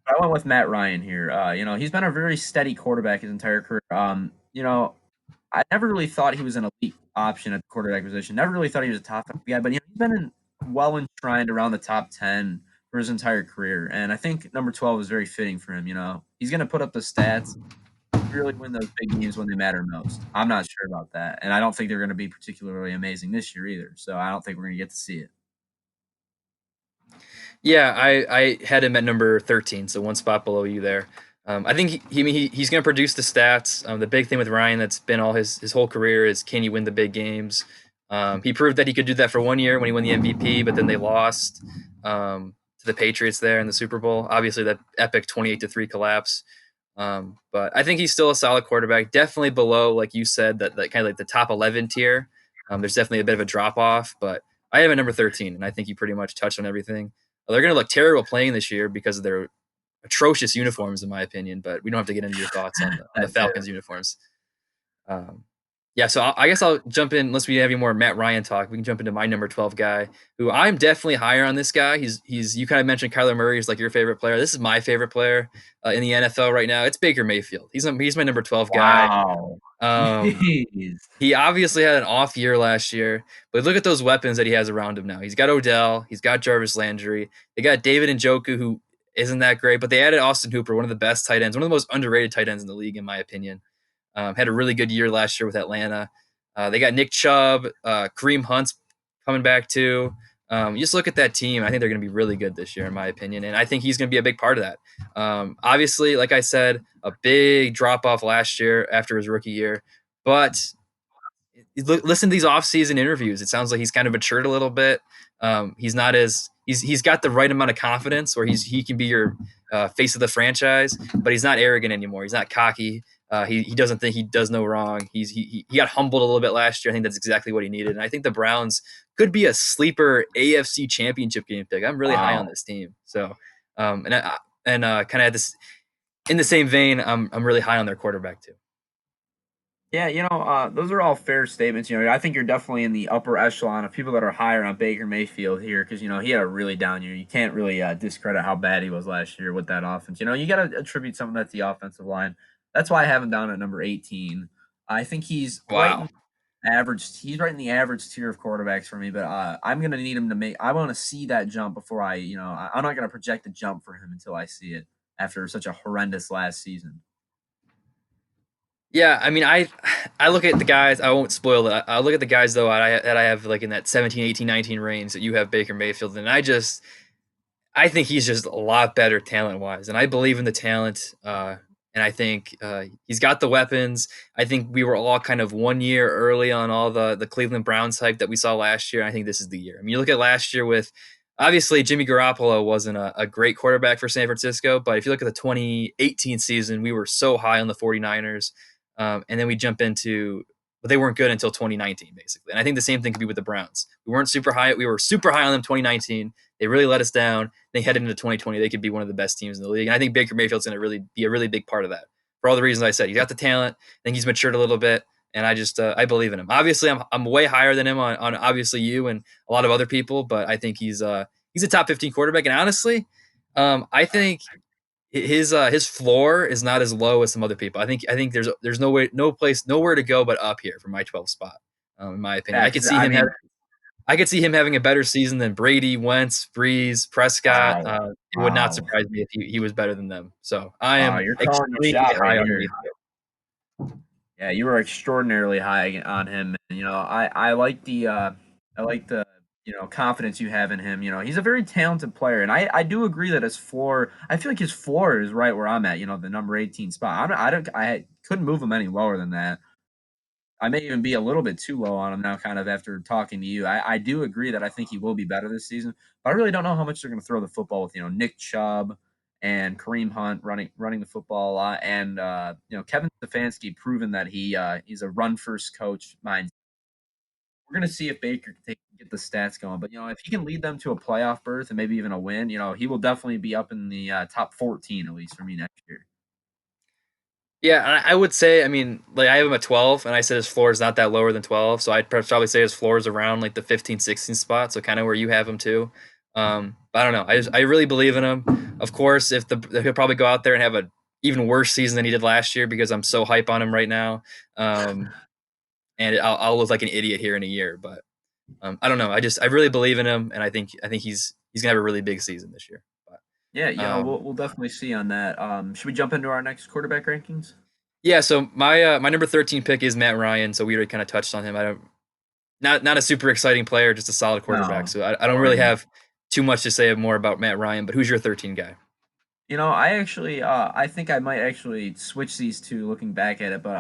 I went with Matt Ryan here. He's been a very steady quarterback his entire career. I never really thought he was an elite option at the quarterback position. Never really thought he was a top 5 guy, but he's been well enshrined around the top 10 for his entire career. And I think number 12 is very fitting for him. He's going to put up the stats, really win those big games when they matter most. I'm not sure about that, and I don't think they're going to be particularly amazing this year either. So I don't think we're going to get to see it. Yeah, I had him at number 13, so one spot below you there. I think he's going to produce the stats. The big thing with Ryan that's been all his whole career is can you win the big games? He proved that he could do that for 1 year when he won the MVP, but then they lost to the Patriots there in the Super Bowl. Obviously, that epic 28-3 collapse. But I think he's still a solid quarterback. Definitely below, like you said, that kind of like the top 11 tier. There's definitely a bit of a drop off, but I have a number 13, and I think you pretty much touched on everything. They're going to look terrible playing this year because of their atrocious uniforms, in my opinion. But we don't have to get into your thoughts on the That too. Falcons uniforms. Um, yeah, so I guess I'll jump in. Unless we have any more Matt Ryan talk, we can jump into my number 12 guy, who I'm definitely higher on. This guy, he's you kind of mentioned Kyler Murray is like your favorite player. This is my favorite player in the NFL right now. It's Baker Mayfield. He's my number 12 guy. Wow. Um, Jeez. he obviously had an off year last year, but look at those weapons that he has around him now. He's got Odell, he's got Jarvis Landry, they got David Njoku, who isn't that great, but they added Austin Hooper, one of the best tight ends, one of the most underrated tight ends in the league, in my opinion. Had a really good year last year with Atlanta. They got Nick Chubb, Kareem Hunt's coming back too. You just look at that team. I think they're going to be really good this year, in my opinion, and I think he's going to be a big part of that. Obviously, like I said, a big drop off last year after his rookie year, but listen to these off-season interviews. It sounds like he's kind of matured a little bit. He's not as he's got the right amount of confidence where he can be your face of the franchise, but he's not arrogant anymore. He's not cocky. He doesn't think he does no wrong. He got humbled a little bit last year. I think that's exactly what he needed. And I think the Browns could be a sleeper AFC Championship game pick. I'm really high on Wow. this team. So and kind of at this in the same vein, I'm really high on their quarterback too. Yeah, those are all fair statements. I think you're definitely in the upper echelon of people that are higher on Baker Mayfield here because he had a really down year. You can't really discredit how bad he was last year with that offense. You got to attribute some of that to the offensive line. That's why I have him down at number 18. I think he's right Wow. in average. He's right in the average tier of quarterbacks for me. But I'm gonna need him to make. I want to see that jump before I'm not gonna project a jump for him until I see it after such a horrendous last season. Yeah, I mean, I look at the guys. I won't spoil it. I look at the guys though that I have like in that 17, 18, 19 range that you have Baker Mayfield, and I think he's just a lot better talent wise, and I believe in the talent. And I think he's got the weapons. I think we were all kind of 1 year early on all the Cleveland Browns hype that we saw last year. I think this is the year. I mean, you look at last year with obviously Jimmy Garoppolo wasn't a great quarterback for San Francisco, but if you look at the 2018 season, we were so high on the 49ers. And then we jump into, but they weren't good until 2019, basically. And I think the same thing could be with the Browns. We weren't super high. We were super high on them 2019. They really let us down. They headed into 2020. They could be one of the best teams in the league. And I think Baker Mayfield's going to really be a really big part of that for all the reasons I said. He's got the talent. I think he's matured a little bit. And I just I believe in him. Obviously, I'm way higher than him on obviously you and a lot of other people, but I think he's a top 15 quarterback. And honestly, I think his floor is not as low as some other people. I think there's no way, no place, nowhere to go but up here for my 12 spot. In my opinion, Yeah, because I mean, I could see him having a better season than Brady, Wentz, Brees, Prescott. wow, It would not wow, surprise me if he was better than them. So I wow, am you're calling your extremely shot right high on here. Mayfield. Yeah, you were extraordinarily high on him. And, I like the confidence you have in him. He's a very talented player, and I do agree that his floor. I feel like his floor is right where I'm at. The number 18 spot. I couldn't move him any lower than that. I may even be a little bit too low on him now, kind of after talking to you. I do agree that I think he will be better this season, but I really don't know how much they're going to throw the football with, Nick Chubb and Kareem Hunt running the football a lot, and Kevin Stefanski proven that he's a run first coach mind. We're going to see if Baker can get the stats going, but if he can lead them to a playoff berth and maybe even a win, he will definitely be up in the top 14 at least for me next year. Yeah, I would say, I mean, like I have him at 12, and I said his floor is not that lower than 12, so I'd probably say his floor is around like the 15, 16 spot, so kind of where you have him too. But I don't know. I really believe in him. Of course, if he'll probably go out there and have a even worse season than he did last year because I'm so hype on him right now. And I'll look like an idiot here in a year, but I don't know. I really believe in him, and I think he's gonna have a really big season this year. Yeah, But we'll definitely see on that. Should we jump into our next quarterback rankings? yeah, so my number 13 pick is Matt Ryan. So we already kind of touched on him. I don't not a super exciting player, just a solid quarterback. No, So I don't really boring. have too much to say more about Matt Ryan. But who's your 13 guy? I think I might actually switch these two looking back at it, but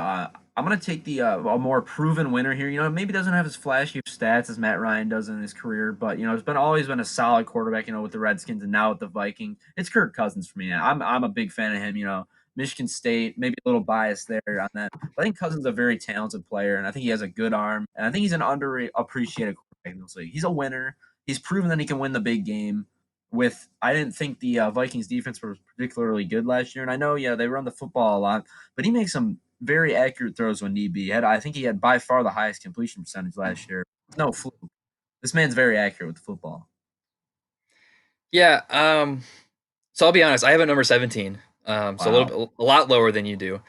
I'm gonna take the a more proven winner here. Maybe doesn't have as flashy stats as Matt Ryan does in his career, but it's been always been a solid quarterback. With the Redskins and now with the Vikings, it's Kirk Cousins for me. I'm a big fan of him. Michigan State, maybe a little biased there on that, but I think Cousins is a very talented player, and I think he has a good arm, and I think he's an underappreciated quarterback in this league. He's a winner. He's proven that he can win the big game with I didn't think the Vikings defense was particularly good last year, and I know they run the football a lot, but he makes some very accurate throws when need be. I think he had by far the highest completion percentage last year. No fluke. This man's very accurate with the football. Yeah. So I'll be honest. I have a number 17. So Wow. a lot lower than you do.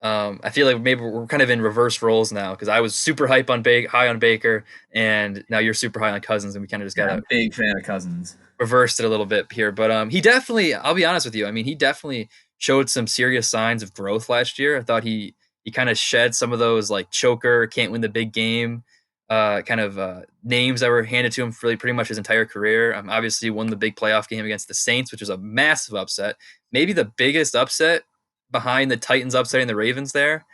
I feel like maybe we're kind of in reverse roles now because I was super high on Baker, and now you're super high on Cousins, and we kind of just Yeah, gotta big fan of Cousins. reversed it a little bit here. But he definitely, I'll be honest with you. I mean, he definitely showed some serious signs of growth last year. I thought he kind of shed some of those like choker, can't win the big game, kind of names that were handed to him for really pretty much his entire career. Obviously won the big playoff game against the Saints, which was a massive upset, maybe the biggest upset behind the Titans upsetting the Ravens there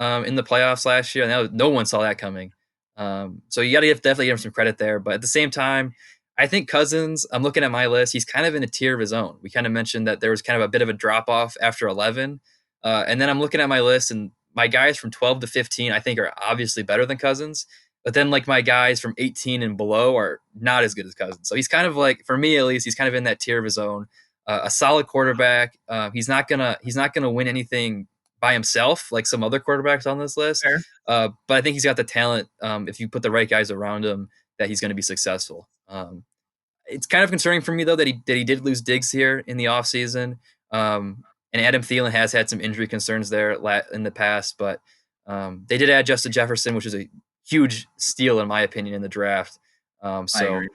in the playoffs last year. And no one saw that coming. So you got to definitely give him some credit there. But at the same time, I think Cousins, I'm looking at my list, he's kind of in a tier of his own. We kind of mentioned that there was kind of a bit of a drop off after 11. And then I'm looking at my list, and my guys from 12 to 15, I think, are obviously better than Cousins. But then, like, my guys from 18 and below are not as good as Cousins. So he's kind of like, for me at least, he's kind of in that tier of his own. A solid quarterback. He's not gonna win anything by himself like some other quarterbacks on this list. Fair. But I think he's got the talent. If you put the right guys around him, that he's going to be successful. It's kind of concerning for me though that he did lose Diggs here in the offseason. And Adam Thielen has had some injury concerns there in the past, but they did add Justin Jefferson, which is a huge steal in my opinion in the draft. I So agree.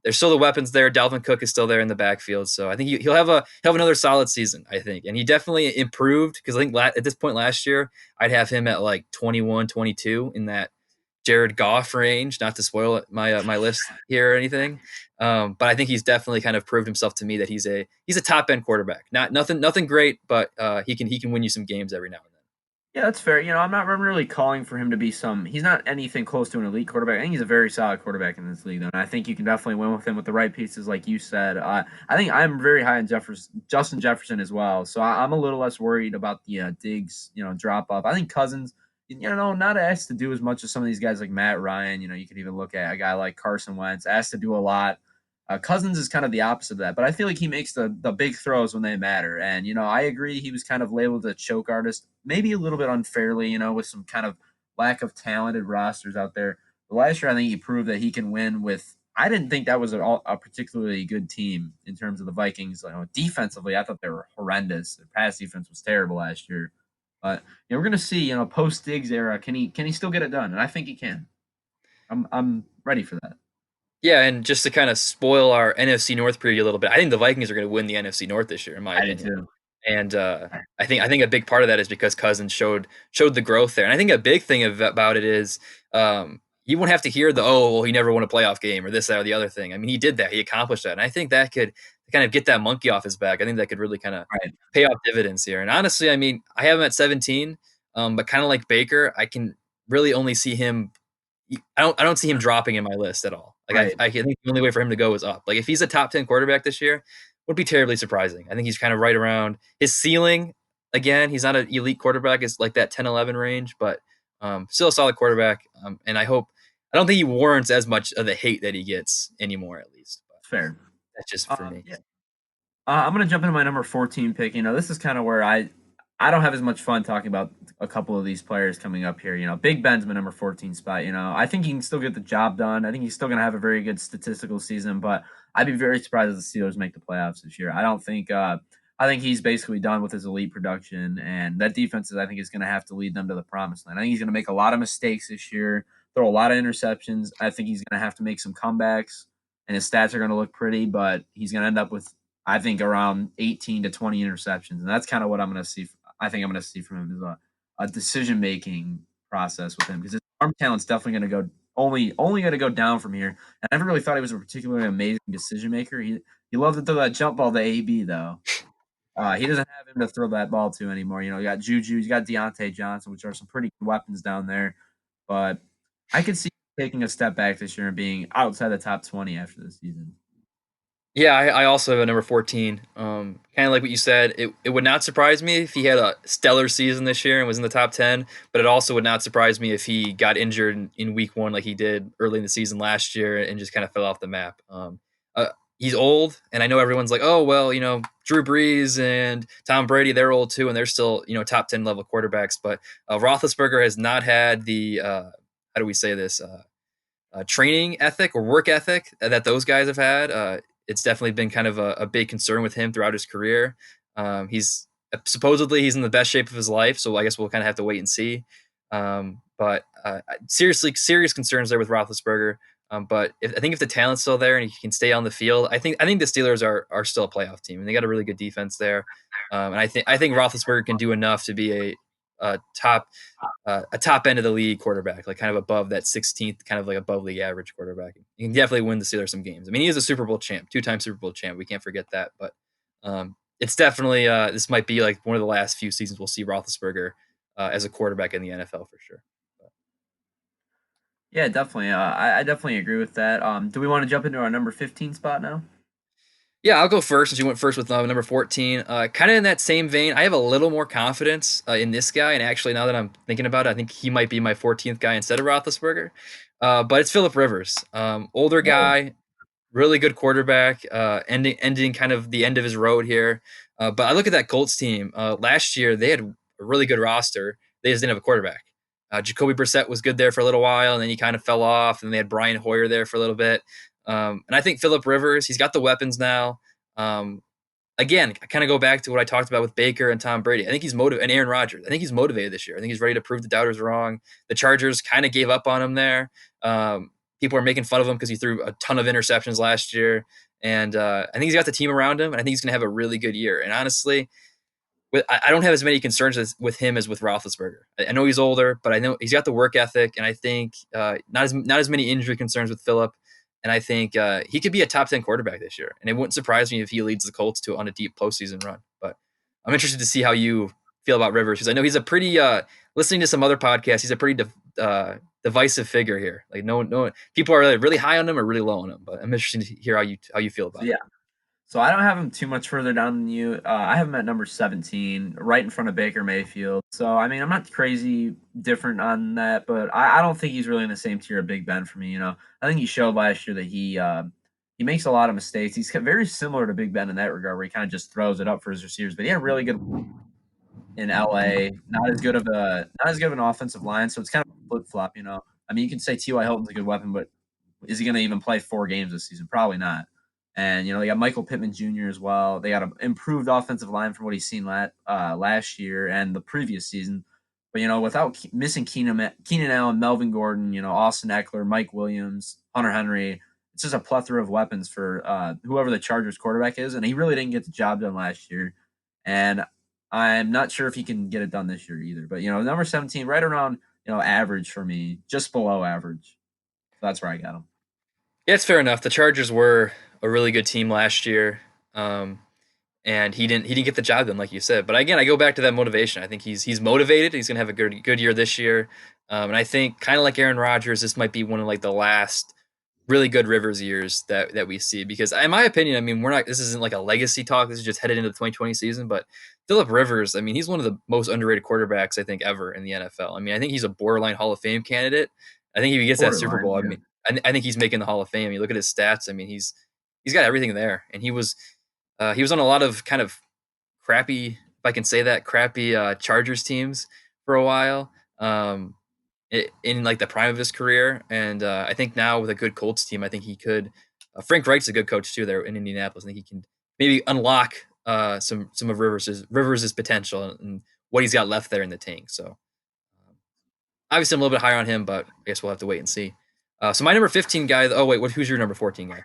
there's still the weapons there. Dalvin Cook is still there in the backfield, so I think he'll have another solid season. I think, and he definitely improved because I think at this point last year I'd have him at like 21, 22 in that Jared Goff range. Not to spoil my list here or anything, but I think he's definitely kind of proved himself to me that he's a top end quarterback. Nothing great, but he can win you some games every now and then. Yeah, that's fair. I'm really calling for him to be some. He's not anything close to an elite quarterback. I think he's a very solid quarterback in this league, though. And I think you can definitely win with him with the right pieces, like you said. I think I'm very high on Justin Jefferson as well. So I'm a little less worried about the Diggs, drop off. I think Cousins, not asked to do as much as some of these guys like Matt Ryan. You could even look at a guy like Carson Wentz, asked to do a lot. Cousins is kind of the opposite of that, but I feel like he makes the big throws when they matter. And I agree he was kind of labeled a choke artist, maybe a little bit unfairly, with some kind of lack of talented rosters out there. But last year, I think he proved that he can win with. I didn't think that was a particularly good team in terms of the Vikings. Defensively, I thought they were horrendous. Their pass defense was terrible last year. But we're gonna see. Post Diggs era, can he still get it done? And I think he can. I'm ready for that. Yeah, and just to kind of spoil our NFC North preview a little bit, I think the Vikings are going to win the NFC North this year, in my I did opinion. too. And I think a big part of that is because Cousins showed the growth there, and I think a big thing about it is you won't have to hear the well he never won a playoff game or this that or the other thing. I mean he did that, he accomplished that, and I think that could kind of get that monkey off his back. I think that could really kind of Right. pay off dividends here. And honestly, I mean I have him at 17, but kind of like Baker, I can really only see him. I don't see him dropping in my list at all. Like Right. I think the only way for him to go is up. Like if he's a top 10 quarterback this year, would be terribly surprising. I think he's kind of right around his ceiling. Again, he's not an elite quarterback. It's like that 10-11 range, but still a solid quarterback. And I don't think he warrants as much of the hate that he gets anymore, at least. But Fair. that's just for me. Yeah. I'm gonna jump into my number 14 pick. This is kind of where I don't have as much fun talking about a couple of these players coming up here. Big Ben's my number 14 spot. I think he can still get the job done. I think he's still gonna have a very good statistical season, but I'd be very surprised if the Steelers make the playoffs this year. I don't think. I think he's basically done with his elite production, and that defense I think is going to have to lead them to the promised land. I think he's going to make a lot of mistakes this year, throw a lot of interceptions. I think he's going to have to make some comebacks, and his stats are going to look pretty, but he's going to end up with I think around 18 to 20 interceptions, and that's kind of what I'm going to see. I think I'm going to see from him is a decision making process with him because his arm talent's definitely going to go only going to go down from here. And I never really thought he was a particularly amazing decision maker. He loved to throw that jump ball to AB though. He doesn't have him to throw that ball to anymore. You got Juju, you got Deontay Johnson, which are some pretty good weapons down there. But I could see him taking a step back this year and being outside the top 20 after the season. Yeah, I also have a number 14. Kind of like what you said, it would not surprise me if he had a stellar season this year and was in the top 10, but it also would not surprise me if he got injured in week one like he did early in the season last year and just kind of fell off the map. He's old, and I know everyone's like, oh, well, Drew Brees and Tom Brady, they're old too, and they're still, top 10 level quarterbacks, but Roethlisberger has not had the, how do we say this, training ethic or work ethic that those guys have had. It's definitely been kind of a big concern with him throughout his career. He's supposedly he's in the best shape of his life, so I guess we'll kind of have to wait and see. But serious concerns there with Roethlisberger. But I think if the talent's still there and he can stay on the field, I think the Steelers are still a playoff team, and they got a really good defense there. And I think Roethlisberger can do enough to be a top end of the league quarterback, like kind of above that 16th, kind of like above league average quarterback. He can definitely win the Steelers some games. I mean, he is a Super Bowl champ, 2-time Super Bowl champ. We can't forget that. But it's definitely this might be like one of the last few seasons we'll see Roethlisberger as a quarterback in the NFL for sure. Yeah, definitely. I definitely agree with that. Do we want to jump into our number 15 spot now? Yeah, I'll go first since you went first with number 14. Kind of in that same vein, I have a little more confidence in this guy. And actually, now that I'm thinking about it, I think he might be my 14th guy instead of Roethlisberger. But it's Phillip Rivers. Older Whoa. guy, really good quarterback, ending kind of the end of his road here. But I look at that Colts team. Last year, they had a really good roster. They just didn't have a quarterback. Jacoby Brissett was good there for a little while, and then he kind of fell off. And they had Brian Hoyer there for a little bit. And I think Phillip Rivers, he's got the weapons now. Um, Again, I kind of go back to what I talked about with Baker and Tom Brady. I think he's motivated, and Aaron Rodgers. I think he's motivated this year. I think he's ready to prove the doubters wrong. The Chargers kind of gave up on him there. People are making fun of him because he threw a ton of interceptions last year. And I think he's got the team around him, and I think he's going to have a really good year. And honestly, I don't have as many concerns with him as with Roethlisberger. I know he's older, but I know he's got the work ethic, and I think not as many injury concerns with Phillip. And I think he could be a top 10 quarterback this year. And it wouldn't surprise me if he leads the Colts on a deep postseason run. But I'm interested to see how you feel about Rivers, because I know he's a pretty listening to some other podcasts, he's a pretty divisive figure here. Like no people are really high on him or really low on him. But I'm interested to hear how you feel So about yeah, him. so I don't have him too much further down than you. I have him at number 17, right in front of Baker Mayfield. So I mean, I'm not crazy different on that, but I don't think he's really in the same tier of Big Ben for me. I think he showed last year that he makes a lot of mistakes. He's very similar to Big Ben in that regard, where he kind of just throws it up for his receivers. But he had a really good in LA. Not as good of an offensive line, so it's kind of flip flop. I mean, you can say T.Y. Hilton's a good weapon, but is he going to even play 4 games this season? Probably not. And they got Michael Pittman Jr. as well. They got an improved offensive line from what he's seen last year and the previous season. But without missing Keenan Allen, Melvin Gordon, Austin Eckler, Mike Williams, Hunter Henry, it's just a plethora of weapons for whoever the Chargers quarterback is, and he really didn't get the job done last year. And I'm not sure if he can get it done this year either. But number 17, right around average for me, just below average. So that's where I got him. Yeah, it's fair enough. The Chargers were a really good team last year. Um, and he didn't get the job done, like you said. But again, I go back to that motivation. I think he's motivated. He's gonna have a good year this year, and I think kind of like Aaron Rodgers, this might be one of like the last really good Rivers years that we see. Because in my opinion, I mean, we're not. This isn't like a legacy talk. This is just headed into the 2020 season. But Philip Rivers, I mean, he's one of the most underrated quarterbacks I think ever in the NFL. I mean, I think he's a borderline Hall of Fame candidate. I think if he gets that Super Borderline, Bowl, I yeah. mean, I think he's making the Hall of Fame. You look at his stats. I mean, he's got everything there, and he was on a lot of kind of crappy, if I can say that, crappy Chargers teams for a while, in like the prime of his career. And I think now with a good Colts team, I think he could. Frank Reich's a good coach too there in Indianapolis. I think he can maybe unlock some of Rivers's potential and what he's got left there in the tank. So obviously I'm a little bit higher on him, but I guess we'll have to wait and see. So my number 15 guy. Oh wait, who's your number 14 guy?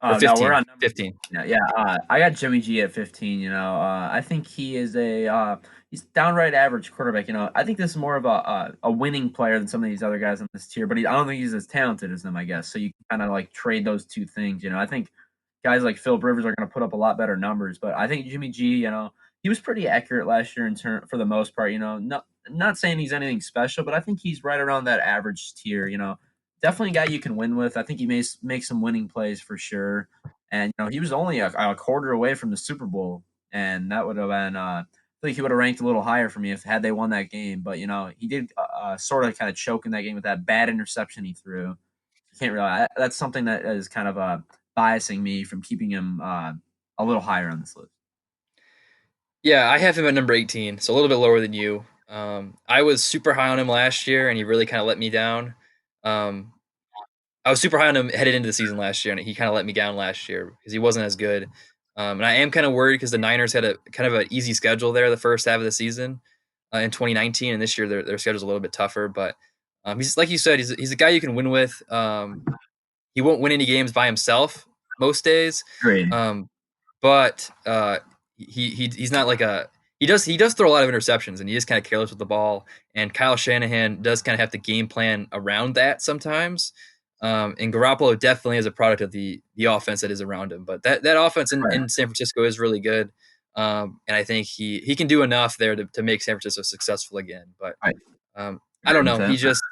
Or No, we're 15? on number 15. 15 now. Yeah, I got Jimmy G at 15. I think he is he's downright average quarterback. I think this is more of a winning player than some of these other guys on this tier. But I don't think he's as talented as them, I guess. So you can kind of like trade those two things. I think guys like Philip Rivers are going to put up a lot better numbers. But I think Jimmy G, he was pretty accurate last year for the most part. Not saying he's anything special, but I think he's right around that average tier. Definitely a guy you can win with. I think he may make some winning plays for sure. And he was only a quarter away from the Super Bowl, and that would have been. I think he would have ranked a little higher for me if had they won that game. But he did sort of kind of choke in that game with that bad interception he threw. You can't really. That's something that is kind of biasing me from keeping him a little higher on this list. Yeah, I have him at number 18, so a little bit lower than you. I was super high on him last year, and he really kind of let me down. Um, I was super high on him headed into the season last year, and he kind of let me down last year because he wasn't as good. And I am kind of worried because the Niners had a kind of an easy schedule there the first half of the season in 2019, and this year their schedule's a little bit tougher. But he's like you said, he's a guy you can win with. He won't win any games by himself most days, Great. um, but he's not like a he does throw a lot of interceptions and he is kind of careless with the ball. And Kyle Shanahan does kind of have to game plan around that sometimes. And Garoppolo definitely is a product of the offense that is around him. But that offense Right. in San Francisco is really good. And I think he can do enough there to make San Francisco successful again. But Right. I Agree don't with know. He that. just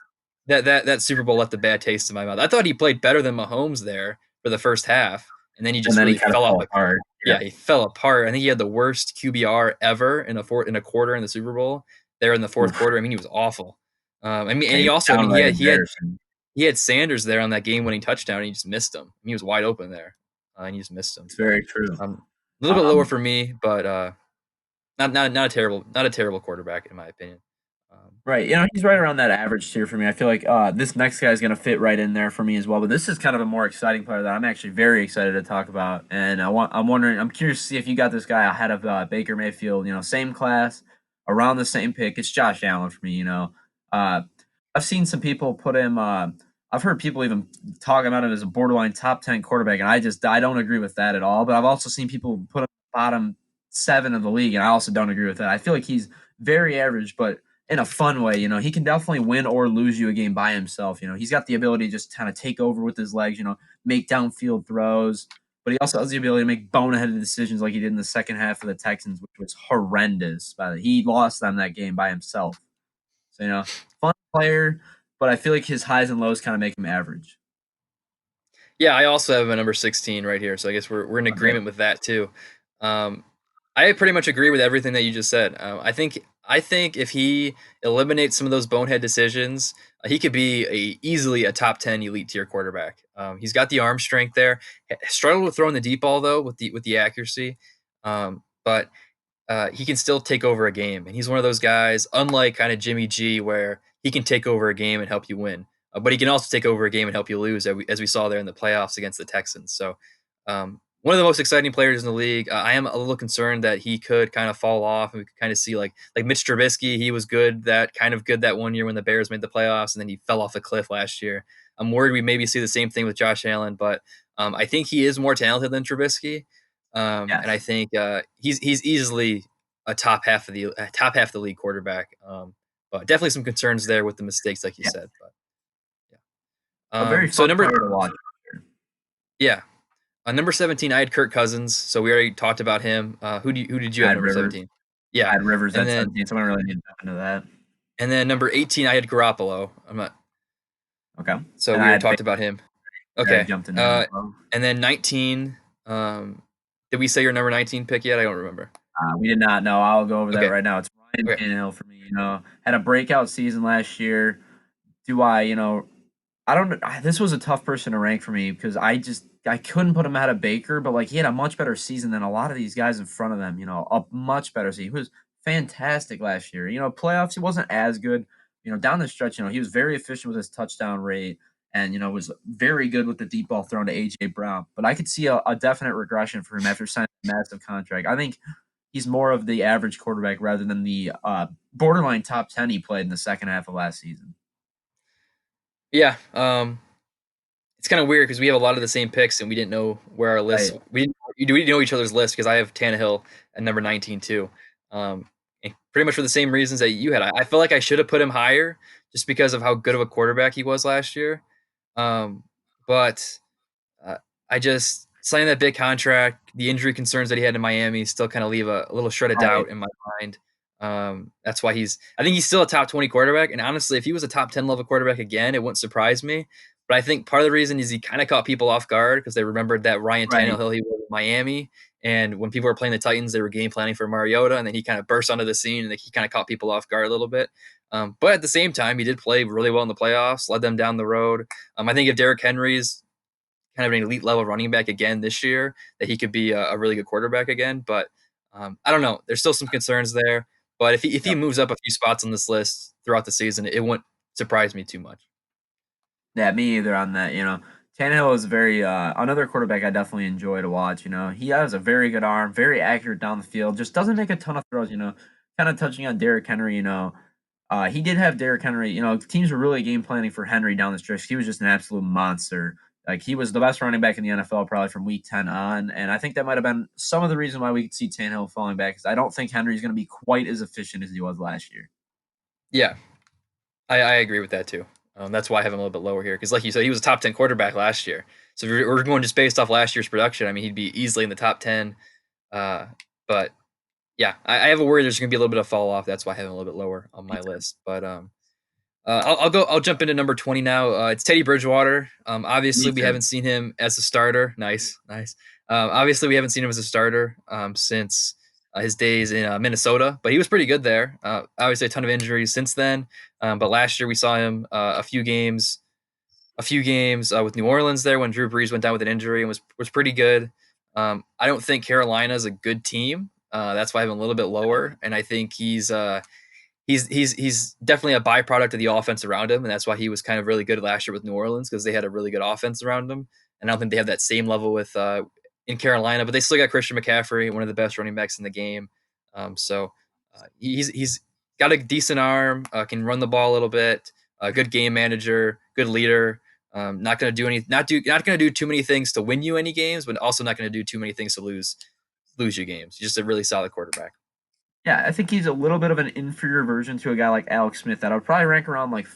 that Super Bowl left a bad taste in my mouth. I thought he played better than Mahomes there for the first half, and then he And just then he really kind of fell off. fell apart. Yeah. Yeah, he fell apart. I think he had the worst QBR ever in a quarter in the Super Bowl there in the fourth Oof. quarter. I mean, he was awful. I mean, Yeah, and he he was also, I mean, downright embarrassing. he had Sanders there on that game-winning touchdown, and he just missed him. He was wide open there, and he just missed him. It's So, very true. a little bit lower Um, for me, but not a terrible quarterback in my opinion. Right, he's right around that average tier for me. I feel like this next guy is going to fit right in there for me as well. But this is kind of a more exciting player that I'm actually very excited to talk about. And I'm curious to see if you got this guy ahead of Baker Mayfield. Same class, around the same pick. It's Josh Allen for me. Uh, I've seen some people put him. I've heard people even talk about him as a borderline top 10 quarterback, and I don't agree with that at all. But I've also seen people put him bottom 7 of the league, and I also don't agree with that. I feel like he's very average, but in a fun way. He can definitely win or lose you a game by himself. He's got the ability to just kind of take over with his legs. Make downfield throws. but he also has the ability to make boneheaded decisions like he did in the second half of the Texans, which was horrendous. He lost them that game by himself. So, fun player, but I feel like his highs and lows kind of make him average. Yeah, I also have a number 16 right here, so I guess we're in Okay. agreement with that too. Um, I pretty much agree with everything that you just said. I think if he eliminates some of those bonehead decisions, he could be easily a top 10 elite tier quarterback. He's got the arm strength there. Struggled with throwing the deep ball though with the accuracy, but he can still take over a game. And he's one of those guys, unlike kind of Jimmy G, where he can take over a game and help you win. But he can also take over a game and help you lose, as we saw there in the playoffs against the Texans. So, one of the most exciting players in the league. I am a little concerned that he could kind of fall off, and we could kind of see like Mitch Trubisky. He was good that one year when the Bears made the playoffs, and then he fell off a cliff last year. I'm worried we maybe see the same thing with Josh Allen, but I think he is more talented than Trubisky. And I Yes. think he's easily a top half of the league quarterback. But definitely some concerns there with the mistakes, like you Yeah. said. But yeah. A very So fun number player to watch. yeah, number 17, I had Kirk Cousins. So we already talked about him. Who did you I have had number Rivers. 17? Yeah, I had Rivers and at then 17, so I don't really need to jump into that. number 18, I had Garoppolo. I'm not. Okay. So And we I already had talked Baker. about him. I already Okay. jumped into him as well. And then 19. Did we say your number 19 pick yet? I don't remember. We did not know. I'll go over that Okay. right now. It's Ryan Okay. Tannehill for me. Had a breakout season last year. Do I, I don't know. This was a tough person to rank for me because I couldn't put him ahead of Baker, but like he had a much better season than a lot of these guys in front of them. A much better season. He was fantastic last year. Playoffs he wasn't as good. Down the stretch, he was very efficient with his touchdown rate, and was very good with the deep ball thrown to AJ Brown. But I could see a definite regression for him after signing a massive contract. I think he's more of the average quarterback rather than the borderline top 10 he played in the second half of last season. Yeah. It's kind of weird because we have a lot of the same picks and we didn't know where our lists. Right. We didn't know each other's lists because I have Tannehill at number 19 too. And pretty much for the same reasons that you had. I feel like I should have put him higher just because of how good of a quarterback he was last year. But uh, I just signing that big contract, the injury concerns that he had in Miami still kind of leave a little shred of Right. doubt in my mind. That's why I think he's still a top 20 quarterback. And honestly, if he was a top 10 level quarterback again, it wouldn't surprise me. But I think part of the reason is he kind of caught people off guard because they remembered that Ryan Right. Tannehill he was in Miami. And when people were playing the Titans, they were game planning for Mariota. And then he kind of burst onto the scene and he kind of caught people off guard a little bit. But at the same time, he did play really well in the playoffs, led them down the road. I think if Derrick Henry's kind of an elite level running back again this year, that he could be a really good quarterback again. But I don't know. There's still some concerns there. But if he Yep. moves up a few spots on this list throughout the season, it wouldn't surprise me too much. Yeah, me either on that. Tannehill is very another quarterback I definitely enjoy to watch. He has a very good arm, very accurate down the field, just doesn't make a ton of throws. Kind of touching on Derrick Henry. He did have Derrick Henry. Teams were really game planning for Henry down the stretch. He was just an absolute monster. Like he was the best running back in the NFL probably from week 10 on, and I think that might have been some of the reason why we could see Tannehill falling back. Because I don't think Henry's going to be quite as efficient as he was last year. Yeah, I agree with that too. That's why I have him a little bit lower here because, like you said, he was a top 10 quarterback last year. So if we're going just based off last year's production, I mean, he'd be easily in the top 10. Uh, but yeah, I have a worry there's going to be a little bit of fall off. That's why I have him a little bit lower on Me my too. list. But I'll go. I'll jump into number 20 now. It's Teddy Bridgewater. Me Obviously, we too. haven't seen him as a starter. Nice, nice. Obviously, we haven't seen him as a starter since his days in Minnesota, but he was pretty good there. Obviously, a ton of injuries since then. But last year, we saw him a few games with New Orleans there when Drew Brees went down with an injury and was pretty good. I don't think Carolina is a good team. That's why I have him a little bit lower, and I think he's definitely a byproduct of the offense around him, and that's why he was kind of really good last year with New Orleans because they had a really good offense around him. And I don't think they have that same level with in Carolina, but they still got Christian McCaffrey, one of the best running backs in the game. He's got a decent arm, can run the ball a little bit, a good game manager, good leader. Not going to do not going to do too many things to win you any games, but also not going to do too many things to lose you games. He's just a really solid quarterback. Yeah, I think he's a little bit of an inferior version to a guy like Alex Smith that I would probably rank around like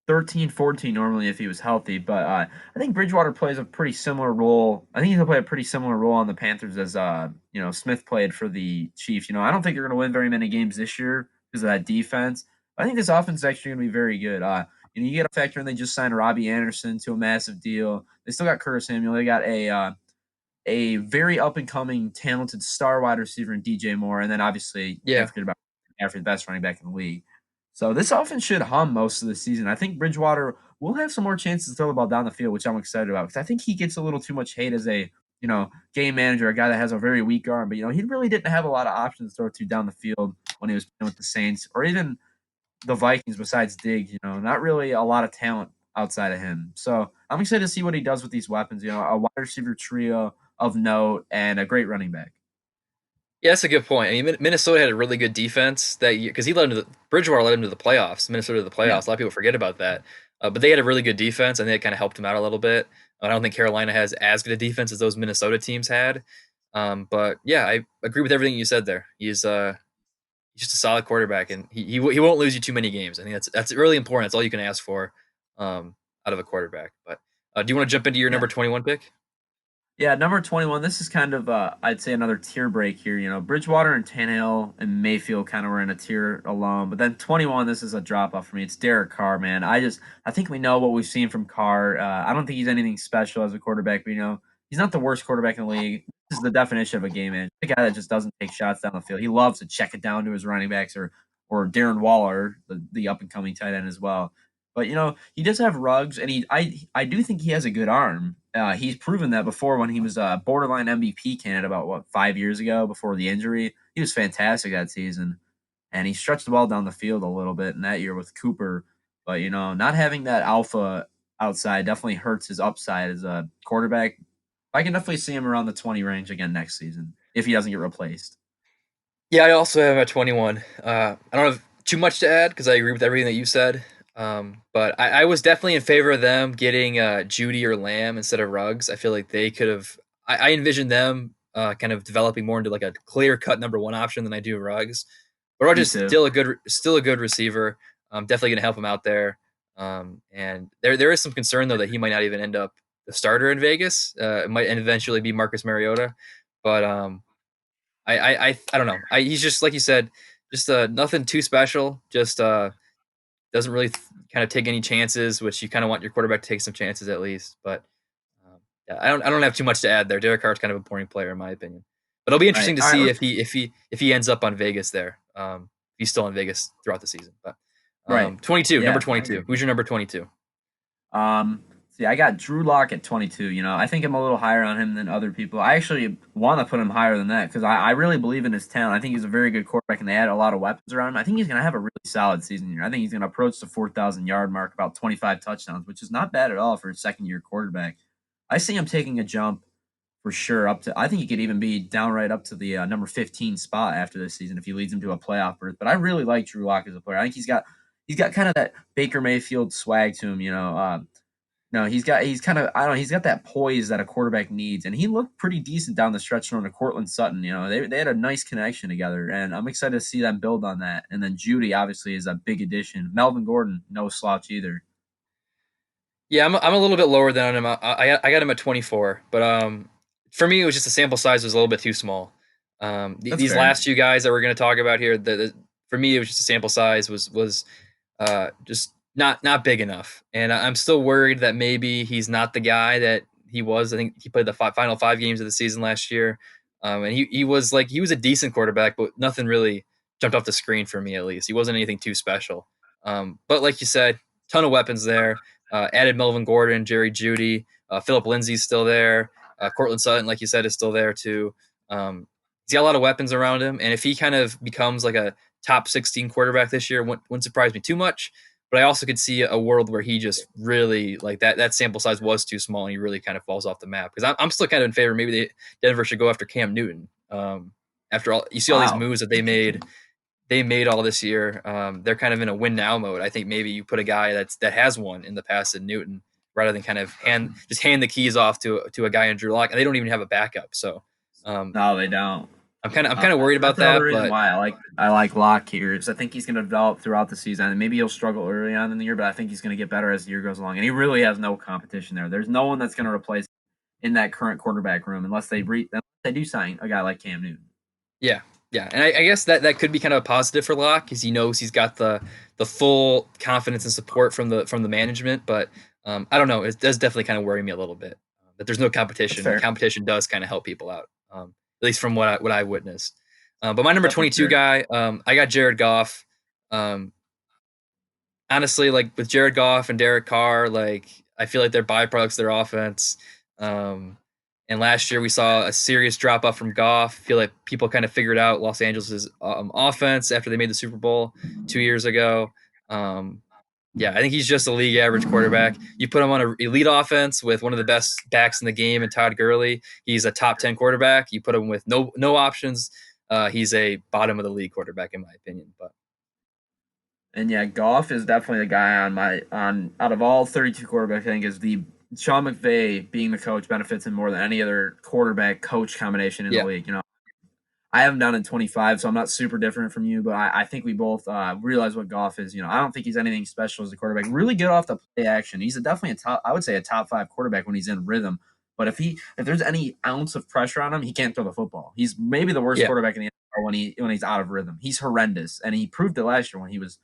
13, 14 normally if he was healthy. But I think Bridgewater plays a pretty similar role. I think he's gonna play a pretty similar role on the Panthers as Smith played for the Chiefs. I don't think they're gonna win very many games this year because of that defense. I think this offense is actually gonna be very good. You get a factor in they just signed Robbie Anderson to a massive deal. They still got Curtis Samuel. They got a very up and coming, talented star wide receiver in DJ Moore, and then obviously you can't Yeah. forget about after the best running back in the league. So this offense should hum most of the season. I think Bridgewater will have some more chances to throw the ball down the field, which I'm excited about because I think he gets a little too much hate as a game manager, a guy that has a very weak arm. But he really didn't have a lot of options to throw to down the field when he was playing with the Saints or even the Vikings besides Diggs, not really a lot of talent outside of him. So I'm excited to see what he does with these weapons, a wide receiver trio of note and a great running back. Yeah, that's a good point. I mean, Minnesota had a really good defense that year because he led him to Bridgewater led him to the playoffs. Minnesota to the Yeah. playoffs. A lot of people forget about that, but they had a really good defense, and they kind of helped him out a little bit. I don't think Carolina has as good a defense as those Minnesota teams had. But yeah, I agree with everything you said there. He's just a solid quarterback, and he won't lose you too many games. I think that's really important. That's all you can ask for out of a quarterback. But do you want to jump into your Yeah. number 21 pick? Yeah, number 21. This is kind of, I'd say, another tier break here. Bridgewater and Tannehill and Mayfield kind of were in a tier alone. But then 21, this is a drop off for me. It's Derek Carr, man. I think we know what we've seen from Carr. I don't think he's anything special as a quarterback, but, he's not the worst quarterback in the league. This is the definition of a game manager. The guy that just doesn't take shots down the field. He loves to check it down to his running backs or Darren Waller, the up and coming tight end as well. But he does have rugs, and I do think he has a good arm. He's proven that before when he was a borderline MVP candidate about 5 years ago before the injury. He was fantastic that season, and he stretched the ball down the field a little bit in that year with Cooper. But not having that alpha outside definitely hurts his upside as a quarterback. I can definitely see him around the 20 range again next season if he doesn't get replaced. Yeah, I also have him at 21. I don't have too much to add because I agree with everything that you said. But I was definitely in favor of them getting Judy or Lamb instead of Ruggs. I feel like they could have. I envisioned them kind of developing more into like a clear cut number one option than I do Ruggs. But Ruggs Me is too. still a good receiver. Definitely going to help him out there. And there is some concern though that he might not even end up the starter in Vegas. It might eventually be Marcus Mariota. But I don't know. He's just like you said, just nothing too special. Just doesn't really kind of take any chances, which you kind of want your quarterback to take some chances at least. But yeah, I don't have too much to add there. Derek Carr's kind of a boring player in my opinion. But it'll be Right. interesting to All right. see if he ends up on Vegas there. If he's still in Vegas throughout the season. But Right. 22, number Yeah. 22. Who's your number 22? See, I got Drew Lock at 22. I think I'm a little higher on him than other people. I actually want to put him higher than that because I really believe in his talent. I think he's a very good quarterback, and they add a lot of weapons around him. I think he's going to have a really solid season here. I think he's going to approach the 4,000-yard mark, about 25 touchdowns, which is not bad at all for a second-year quarterback. I see him taking a jump for sure up to. I think he could even be downright up to the number 15 spot after this season if he leads him to a playoff berth. But I really like Drew Lock as a player. I think he's got kind of that Baker Mayfield swag to him. No, he's kind of I don't know, he's got that poise that a quarterback needs, and he looked pretty decent down the stretch throwing to Cortland Sutton. They had a nice connection together, and I'm excited to see them build on that. And then Judy obviously is a big addition. Melvin Gordon, no slouch either. Yeah, I'm a little bit lower than him. I got him at 24, but for me it was just the sample size was a little bit too small. That's These fair. last two guys that we're going to talk about here, for me it was just a sample size was just not big enough, and I'm still worried that maybe he's not the guy that he was. I think he played the final 5 games of the season last year, and he was like he was a decent quarterback, but nothing really jumped off the screen for me at least. He wasn't anything too special. But like you said, ton of weapons there. Added Melvin Gordon, Jerry Judy, Philip Lindsay's still there. Cortland Sutton, like you said, is still there too. He's got a lot of weapons around him, and if he kind of becomes like a top 16 quarterback this year, wouldn't surprise me too much. But I also could see a world where he just really like that sample size was too small and he really kind of falls off the map. Because I'm still kind of in favor. Maybe Denver should go after Cam Newton. After all, you see all these Wow. moves that they made all this year. They're kind of in a win now mode. I think maybe you put a guy that has won in the past in Newton rather than kind of hand the keys off to a guy in Drew Lock, and they don't even have a backup. So No, they don't. I'm kind of worried That's about another that, reason but why I like Locke here is I think he's going to develop throughout the season. And maybe he'll struggle early on in the year, but I think he's going to get better as the year goes along. And he really has no competition there. There's no one that's going to replace in that current quarterback room unless they do sign a guy like Cam Newton. yeah, yeah, and I guess that could be kind of a positive for Locke because he knows he's got the full confidence and support from the management. But I don't know, it does definitely kind of worry me a little bit that there's no That's competition. When fair. competition does kind of help people out, at least from what I witnessed. But my number Definitely 22 fair. guy, I got Jared Goff. Um, Honestly, like with Jared Goff and Derek Carr, like I feel like they're byproducts of their offense. Um, and last year we saw a serious drop off from Goff. I feel like people kind of figured out Los Angeles' offense after they made the Super Bowl 2 years ago. Um, yeah, I think he's just a league average quarterback. You put him on an elite offense with one of the best backs in the game, and Todd Gurley, he's a top 10 quarterback. You put him with no options, he's a bottom of the league quarterback in my opinion. But And yeah, Goff is definitely the guy on out of all 32 quarterbacks. I think is the Sean McVay being the coach benefits him more than any other quarterback coach combination in the yeah, league. I have him down in 25, so I'm not super different from you, but I think we both realize what Goff is. I don't think he's anything special as a quarterback. Really good off the play action. He's definitely a top. I would say a top five quarterback when he's in rhythm. But if there's any ounce of pressure on him, he can't throw the football. He's maybe the worst yeah, quarterback in the NFL when he's out of rhythm. He's horrendous, and he proved it last year when he was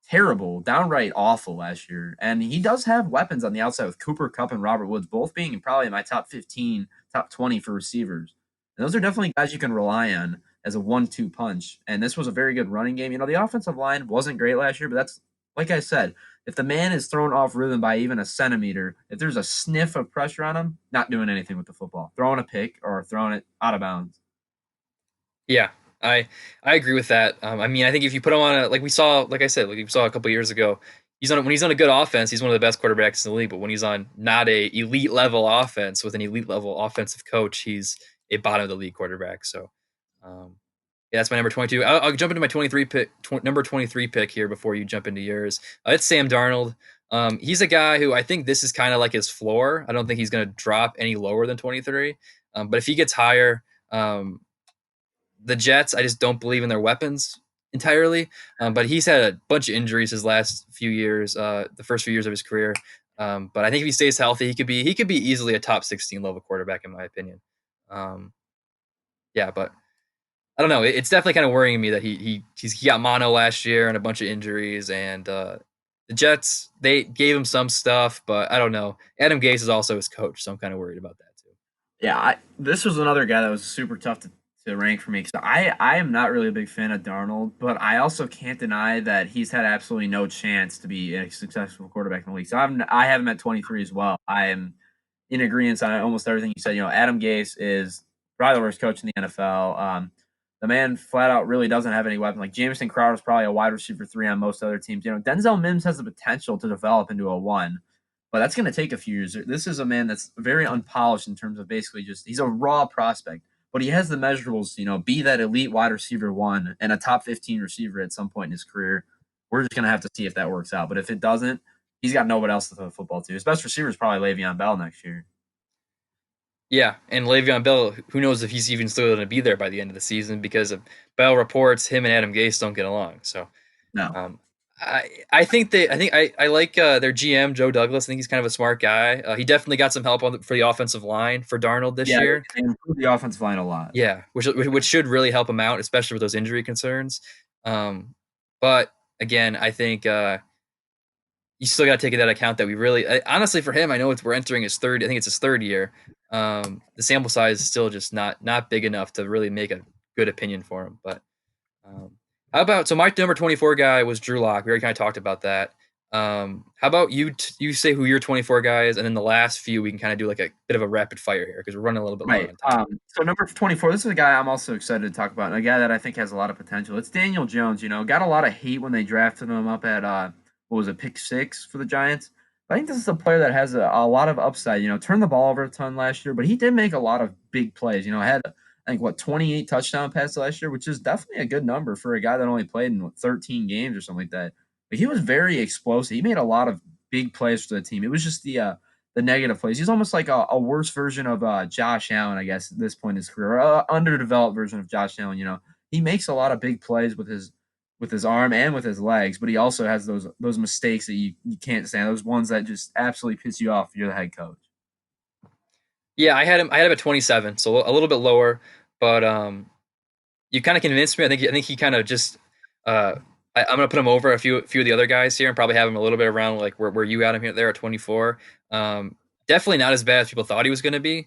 terrible, downright awful last year. And he does have weapons on the outside with Cooper Kupp and Robert Woods, both being probably in my top 15, top 20 for receivers. And those are definitely guys you can rely on as a 1-2 punch. And this was a very good running game. The offensive line wasn't great last year, but that's like I said, if the man is thrown off rhythm by even a centimeter, if there's a sniff of pressure on him, not doing anything with the football, throwing a pick or throwing it out of bounds. yeah. I agree with that. I mean, I think if you put him on a like we saw, like I said, like we saw a couple years ago, when he's on a good offense, he's one of the best quarterbacks in the league. But when he's on not a elite level offense with an elite level offensive coach, he's a bottom of the league quarterback. So, um, yeah, that's my number 22. I'll jump into my 23 pick, number 23 pick here before you jump into yours. It's Sam Darnold. He's a guy who I think this is kind of like his floor. I don't think he's going to drop any lower than 23. But if he gets higher, the Jets, I just don't believe in their weapons entirely. But he's had a bunch of injuries his last few years, the first few years of his career. But I think if he stays healthy, he could be easily a top 16 level quarterback in my opinion. Um, yeah, but I don't know. It's definitely kind of worrying me that he got mono last year and a bunch of injuries, and the Jets they gave him some stuff, but I don't know. Adam Gase is also his coach, so I'm kind of worried about that too. Yeah, this was another guy that was super tough to rank for me because I am not really a big fan of Darnold, but I also can't deny that he's had absolutely no chance to be a successful quarterback in the league. So I have him at 23 as well. I am in agreement on almost everything you said. Adam Gase is probably the worst coach in the NFL. The man flat out really doesn't have any weapon. Like Jameson Crowder is probably a wide receiver 3 on most other teams. Denzel Mims has the potential to develop into a 1, but that's going to take a few years. This is a man that's very unpolished in terms of basically just he's a raw prospect, but he has the measurables. Be that elite wide receiver 1 and a top 15 receiver at some point in his career. We're just going to have to see if that works out. But if it doesn't, he's got nobody else to throw the football to. His best receiver is probably Le'Veon Bell next year. Yeah, and Le'Veon Bell, who knows if he's even still going to be there by the end of the season because of Bell reports him and Adam Gase don't get along. So No. um, I like their GM Joe Douglas. I think he's kind of a smart guy. He definitely got some help for the offensive line for Darnold this Yeah, year. they improved the offensive line a lot. Yeah, which should really help him out, especially with those injury concerns. Um, but again, I think you still got to take into account that we really, honestly, for him, I know we're entering his third. I think it's his third year. The sample size is still just not big enough to really make a good opinion for him. But um, how about my number 24 guy was Drew Lock. We already kind of talked about that. How about you? You say who your 24 guy is, and then the last few we can kind of do like a bit of a rapid fire here because we're running a little bit long Right. on time. So number 24, this is a guy I'm also excited to talk about, and a guy that I think has a lot of potential. It's Daniel Jones. Got a lot of hate when they drafted him up at what was it, pick 6 for the Giants. But I think this is a player that has a lot of upside. Turned the ball over a ton last year, but he did make a lot of big plays. Had I think 28 touchdown passes last year, which is definitely a good number for a guy that only played in 13 games or something like that. But he was very explosive. He made a lot of big plays for the team. It was just the the negative plays. He's almost like a worse version of Josh Allen, I guess, at this point in his career, underdeveloped version of Josh Allen. He makes a lot of big plays with his arm and with his legs, but he also has those mistakes that you can't stand. Those ones that just absolutely piss you off if you're the head coach. Yeah, I had him at 27, so a little bit lower, but you kind of convinced me. I think he kind of just uh, I'm gonna put him over a few of the other guys here and probably have him a little bit around like where you got him here there at 24. Definitely not as bad as people thought he was going to be,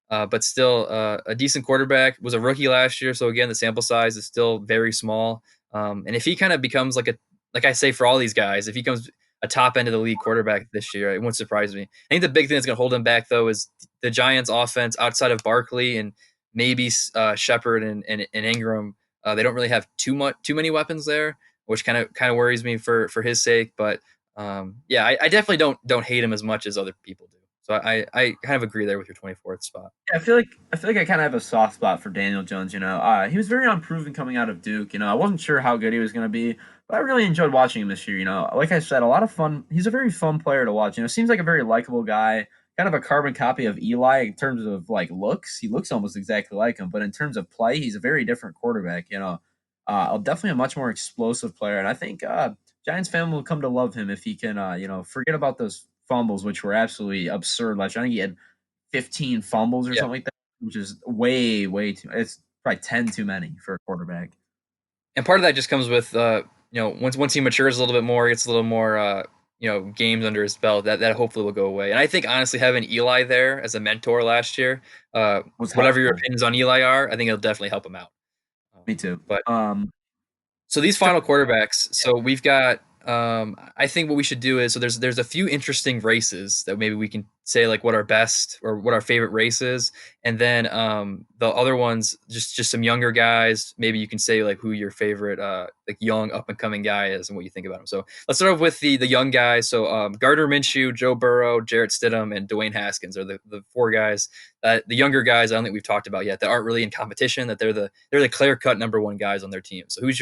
but still a decent quarterback. Was a rookie last year, so again the sample size is still very small. And if he kind of becomes like I say for all these guys, if he comes a top end of the league quarterback this year, it wouldn't surprise me. I think the big thing that's going to hold him back though is the Giants' offense outside of Barkley and maybe Shepard and Ingram. They don't really have too many weapons there, which kind of worries me for his sake. But yeah, I definitely don't hate him as much as other people do. So I kind of agree there with your 24th spot. Yeah, I feel like I kind of have a soft spot for Daniel Jones. He was very unproven coming out of Duke. I wasn't sure how good he was going to be, but I really enjoyed watching him this year. Like I said, a lot of fun. He's a very fun player to watch. Seems like a very likable guy, kind of a carbon copy of Eli in terms of like looks. He looks almost exactly like him, but in terms of play, he's a very different quarterback. Definitely a much more explosive player, and I think Giants fan will come to love him if he can. Forget about those fumbles, which were absolutely absurd last year. I think he had 15 fumbles or Yeah, something like that, which is way, way too. It's probably 10 too many for a quarterback. and part of that just comes with once he matures a little bit more, gets a little more games under his belt, that hopefully will go away. And I think honestly having Eli there as a mentor last year, Was whatever your helpful. opinions on Eli are, I think it'll definitely help him out. Me too. But so these So final quarterbacks. So we've got. I think what we should do is there's a few interesting races that maybe we can say like what our best or what our favorite race is, and then the other ones just some younger guys. Maybe you can say like who your favorite like young up and coming guy is and what you think about him. So let's start off with the young guys. So Gardner Minshew, Joe Burrow, Jarrett Stidham, and Dwayne Haskins are the four guys. The younger guys I don't think we've talked about yet that aren't really in competition. That they're the clear cut number one guys on their team. So which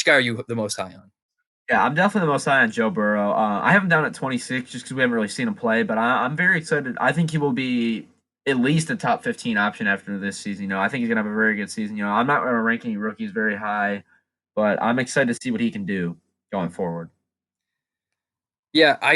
guy are you the most high on? yeah, I'm definitely the most high on Joe Burrow. I have him down at 26 just because we haven't really seen him play, but I'm very excited. I think he will be at least a top 15 option after this season. I think he's gonna have a very good season. I'm not going to rank any rookies very high, but I'm excited to see what he can do going forward. Yeah, I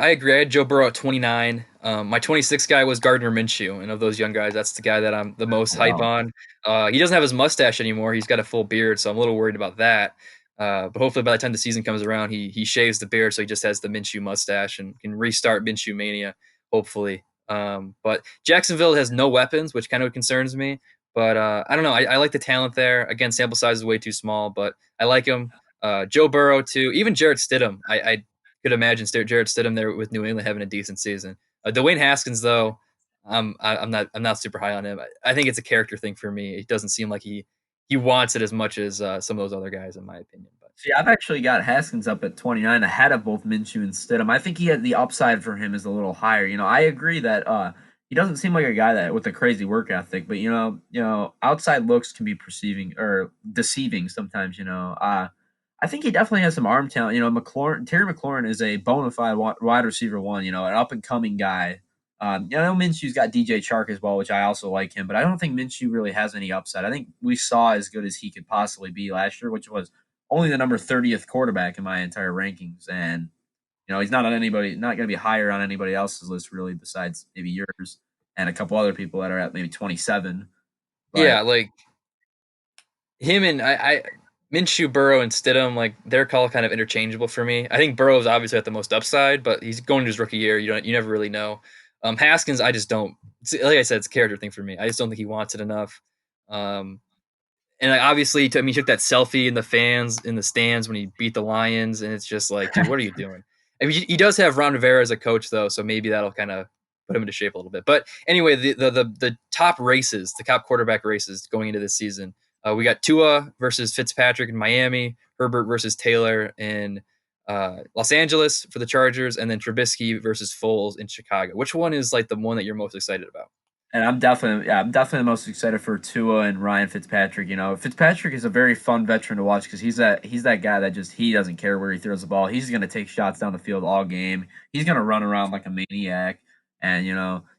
agree. I had Joe Burrow at 29. My 26 guy was Gardner Minshew, and of those young guys, that's the guy that I'm the most hype Wow. on. He doesn't have his mustache anymore. He's got a full beard, so I'm a little worried about that. But hopefully, by the time the season comes around, he shaves the beard, so he just has the Minshew mustache and can restart Minshew mania. Hopefully, but Jacksonville has no weapons, which kind of concerns me. But I don't know. I like the talent there. Again, sample size is way too small, but I like him. Joe Burrow too. Even Jarrett Stidham. I could imagine Jarrett Stidham there with New England having a decent season. Dwayne Haskins, though, I'm not super high on him. I think it's a character thing for me. It doesn't seem like he wants it as much as some of those other guys, in my opinion. But See, I've actually got Haskins up at 29 ahead of both Minshew and Stidham. I think he had the upside for him is a little higher. I agree that he doesn't seem like a guy that with a crazy work ethic, but outside looks can be perceiving or deceiving sometimes. I think he definitely has some arm talent. Terry McLaurin is a bona fide wide receiver one. An up and coming guy. I know Minshew's got DJ Chark as well, which I also like him, but I don't think Minshew really has any upside. I think we saw as good as he could possibly be last year, which was only the number 30th quarterback in my entire rankings, and he's not going to be higher on anybody else's list really, besides maybe yours and a couple other people that are at maybe 27. But yeah, like him and I Minshew, Burrow, and Stidham, like they're all kind of interchangeable for me. I think Burrow's obviously at the most upside, but he's going to his rookie year. You never really know. Haskins, I just don't. Like I said, it's a character thing for me. I just don't think he wants it enough. Um, and like, obviously, he took that selfie in the fans in the stands when he beat the Lions, and it's just like, dude, what are you doing? I mean, he does have Ron Rivera as a coach, though, so maybe that'll kind of put him into shape a little bit. But anyway, the top races, the top quarterback races going into this season, we got Tua versus Fitzpatrick in Miami, Herbert versus Taylor in Los Angeles for the Chargers, and then Trubisky versus Foles in Chicago. Which one is like the one that you're most excited about? And I'm definitely the most excited for Tua and Ryan Fitzpatrick. You know, Fitzpatrick is a very fun veteran to watch because he's that guy that just he doesn't care where he throws the ball. He's going to take shots down the field all game. He's going to run around like a maniac, and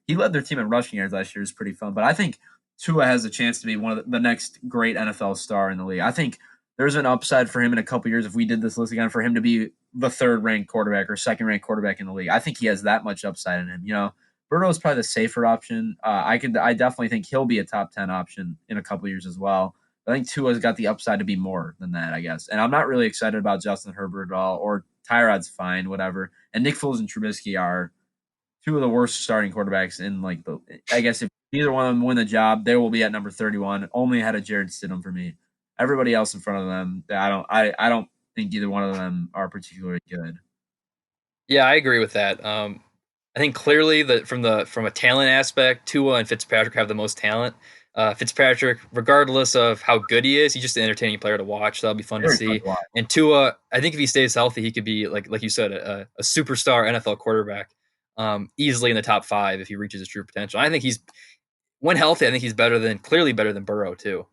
he led their team in rushing yards last year. It's pretty fun. But I think Tua has a chance to be one of the next great NFL star in the league. I think there's an upside for him in a couple years if we did this list again for him to be the third ranked quarterback or second ranked quarterback in the league. I think he has that much upside in him. Burrow is probably the safer option. I definitely think he'll be a top 10 option in a couple years as well. I think Tua's got the upside to be more than that, I guess. And I'm not really excited about Justin Herbert at all, or Tyrod's fine, whatever. And Nick Foles and Trubisky are two of the worst starting quarterbacks in like the. I guess if either one of them win the job, they will be at number 31, only ahead of Jared Stidham for me. Everybody else in front of them, I don't think either one of them are particularly good. Yeah, I agree with that. I think clearly that from a talent aspect, Tua and Fitzpatrick have the most talent. Fitzpatrick, regardless of how good he is, he's just an entertaining player to watch. That'll be fun to Very fun see. to watch. And Tua, I think if he stays healthy, he could be like you said, a superstar NFL quarterback, easily in the top 5 if he reaches his true potential. I think he's when healthy. I think he's clearly better than Burrow too.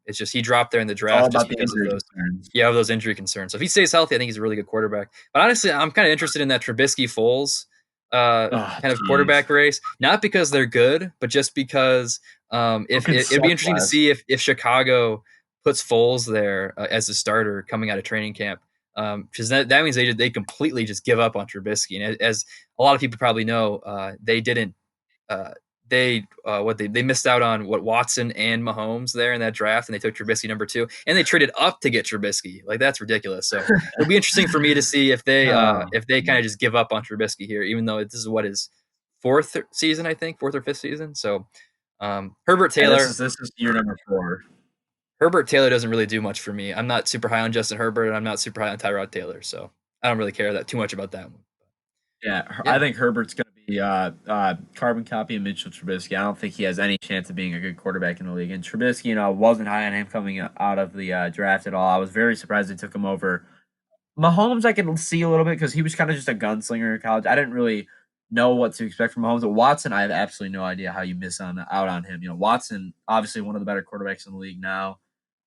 It's just he dropped there in the It's all draft just about the because of injury those concerns. of those injury concerns. So if he stays healthy, I think he's a really good quarterback. But honestly, I'm kind of interested in that Trubisky Foles Oh, kind of jeez. quarterback race, not because they're good, but just because Who if can it'd be suck interesting to less? see if Chicago puts Foles there as a starter coming out of training camp. Because that means they completely just give up on Trubisky, and as a lot of people probably know, they didn't uh, they missed out on what Watson and Mahomes there in that draft, and they took Trubisky number 2, and they traded up to get Trubisky. Like that's ridiculous. So it'll be interesting for me to see Oh, if they kind of just give up on Trubisky here, even though this is what his fourth season, I think, fourth or fifth season. So Herbert yeah, this Taylor. is this is year number 4. Herbert Taylor doesn't really do much for me. I'm not super high on Justin Herbert, and I'm not super high on Tyrod Taylor, so I don't really care that too much about that one. Yeah, I Yeah, think Herbert's going to be carbon copy of Mitchell Trubisky. I don't think he has any chance of being a good quarterback in the league. And Trubisky, wasn't high on him coming out of the draft at all. I was very surprised they took him over Mahomes. I can see a little bit because he was kind of just a gunslinger in college. I didn't really know what to expect from Mahomes. But Watson, I have absolutely no idea how you miss out on him. Watson, obviously one of the better quarterbacks in the league now.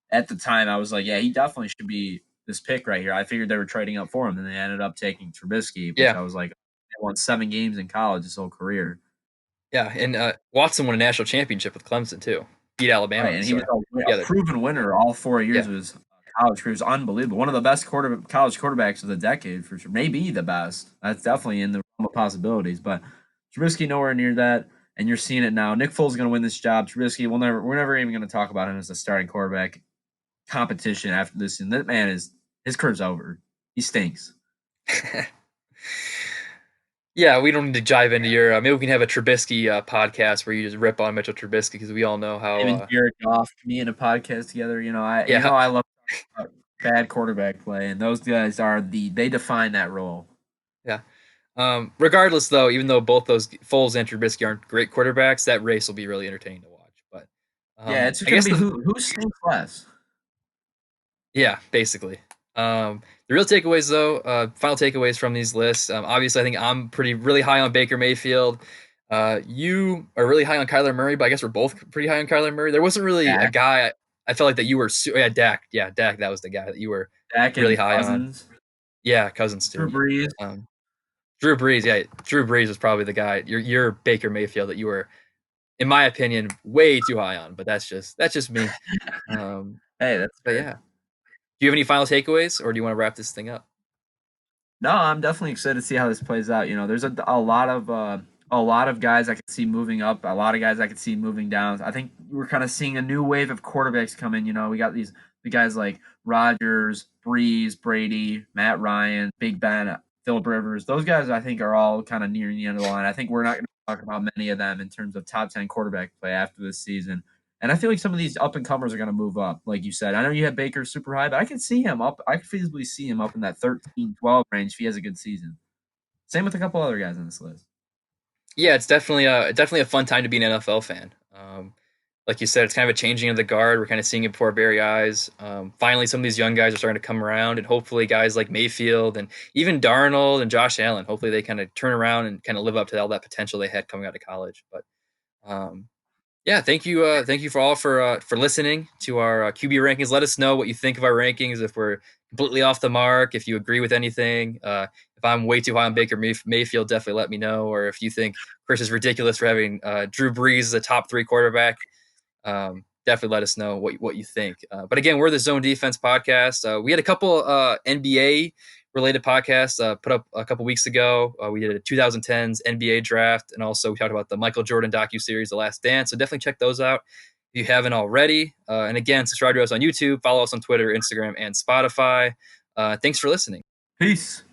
At the time, I was like, yeah, he definitely should be this pick right here. I figured they were trading up for him, and they ended up taking Trubisky, which yeah, I was like, he won 7 games in college his whole career. yeah. And Watson won a national championship with Clemson too, beat Right, Alabama. and he was So a yeah, proven winner all 4 years yeah. of his college career. It was unbelievable. One of the best college quarterbacks of the decade for sure. Maybe the best. That's definitely in the realm of possibilities. But Trubisky nowhere near that, and you're seeing it now. Nick Foles is going to win this job. Trubisky, we're never even going to talk about him as a starting quarterback competition after this. And that man is his career's over. He stinks. Yeah, we don't need to dive into your. Maybe we can have a Trubisky podcast where you just rip on Mitchell Trubisky because we all know how. Him and Jared Goff, me in a podcast together. Yeah, I love bad quarterback play, and those guys they define that role. yeah. Regardless, though, even though both those Foles and Trubisky aren't great quarterbacks, that race will be really entertaining to watch. But Yeah, it's I going to guess be who stinks less. yeah, basically. The real takeaways, though, final takeaways from these lists. Obviously, I think I'm really high on Baker Mayfield. You are really high on Kyler Murray, but I guess we're both pretty high on Kyler Murray. There wasn't really a Dak, guy I felt like that you were. Yeah, Dak. Yeah, Dak. That was the guy that you were Dak really and high on. Cousins, Yeah, Cousins Drew too. Brees. Um, Drew Brees. Yeah, Drew Brees was probably the guy. You're Baker Mayfield that you were, in my opinion, way too high on. But that's just me. Um, Hey, that's but fair. yeah, do you have any final takeaways, or do you want to wrap this thing up? No, I'm definitely excited to see how this plays out. There's a lot of guys I could see moving up, a lot of guys I could see moving down. I think we're kind of seeing a new wave of quarterbacks come in. We got the guys like Rodgers, Breeze, Brady, Matt Ryan, Big Ben, Philip Rivers. Those guys I think are all kind of nearing the end of the line. I think we're not going to talk about many of them in terms of top 10 quarterback play after this season. And I feel like some of these up and comers are going to move up, like you said. I know you had Baker super high, but I can see him up. I could feasibly see him up in that 13, 12 range if he has a good season. Same with a couple other guys on this list. Yeah, it's definitely a fun time to be an NFL fan. Like you said, it's kind of a changing of the guard. We're kind of seeing it before our very eyes. Finally, some of these young guys are starting to come around, and hopefully, guys like Mayfield and even Darnold and Josh Allen, hopefully they kind of turn around and kind of live up to all that potential they had coming out of college. But Yeah, thank you for all for listening to our QB rankings. Let us know what you think of our rankings. If we're completely off the mark, if you agree with anything, if I'm way too high on Baker Mayfield, definitely let me know. Or if you think Chris is ridiculous for having Drew Brees as a top three quarterback, definitely let us know what you think. But again, we're the Zone Defense podcast. We had a couple NBA related podcasts put up a couple weeks ago. We did a 2010s NBA draft, and also we talked about the Michael Jordan docu series, The Last Dance. So definitely check those out if you haven't already. And again, subscribe to us on YouTube, follow us on Twitter, Instagram, and Spotify. Thanks for listening. Peace.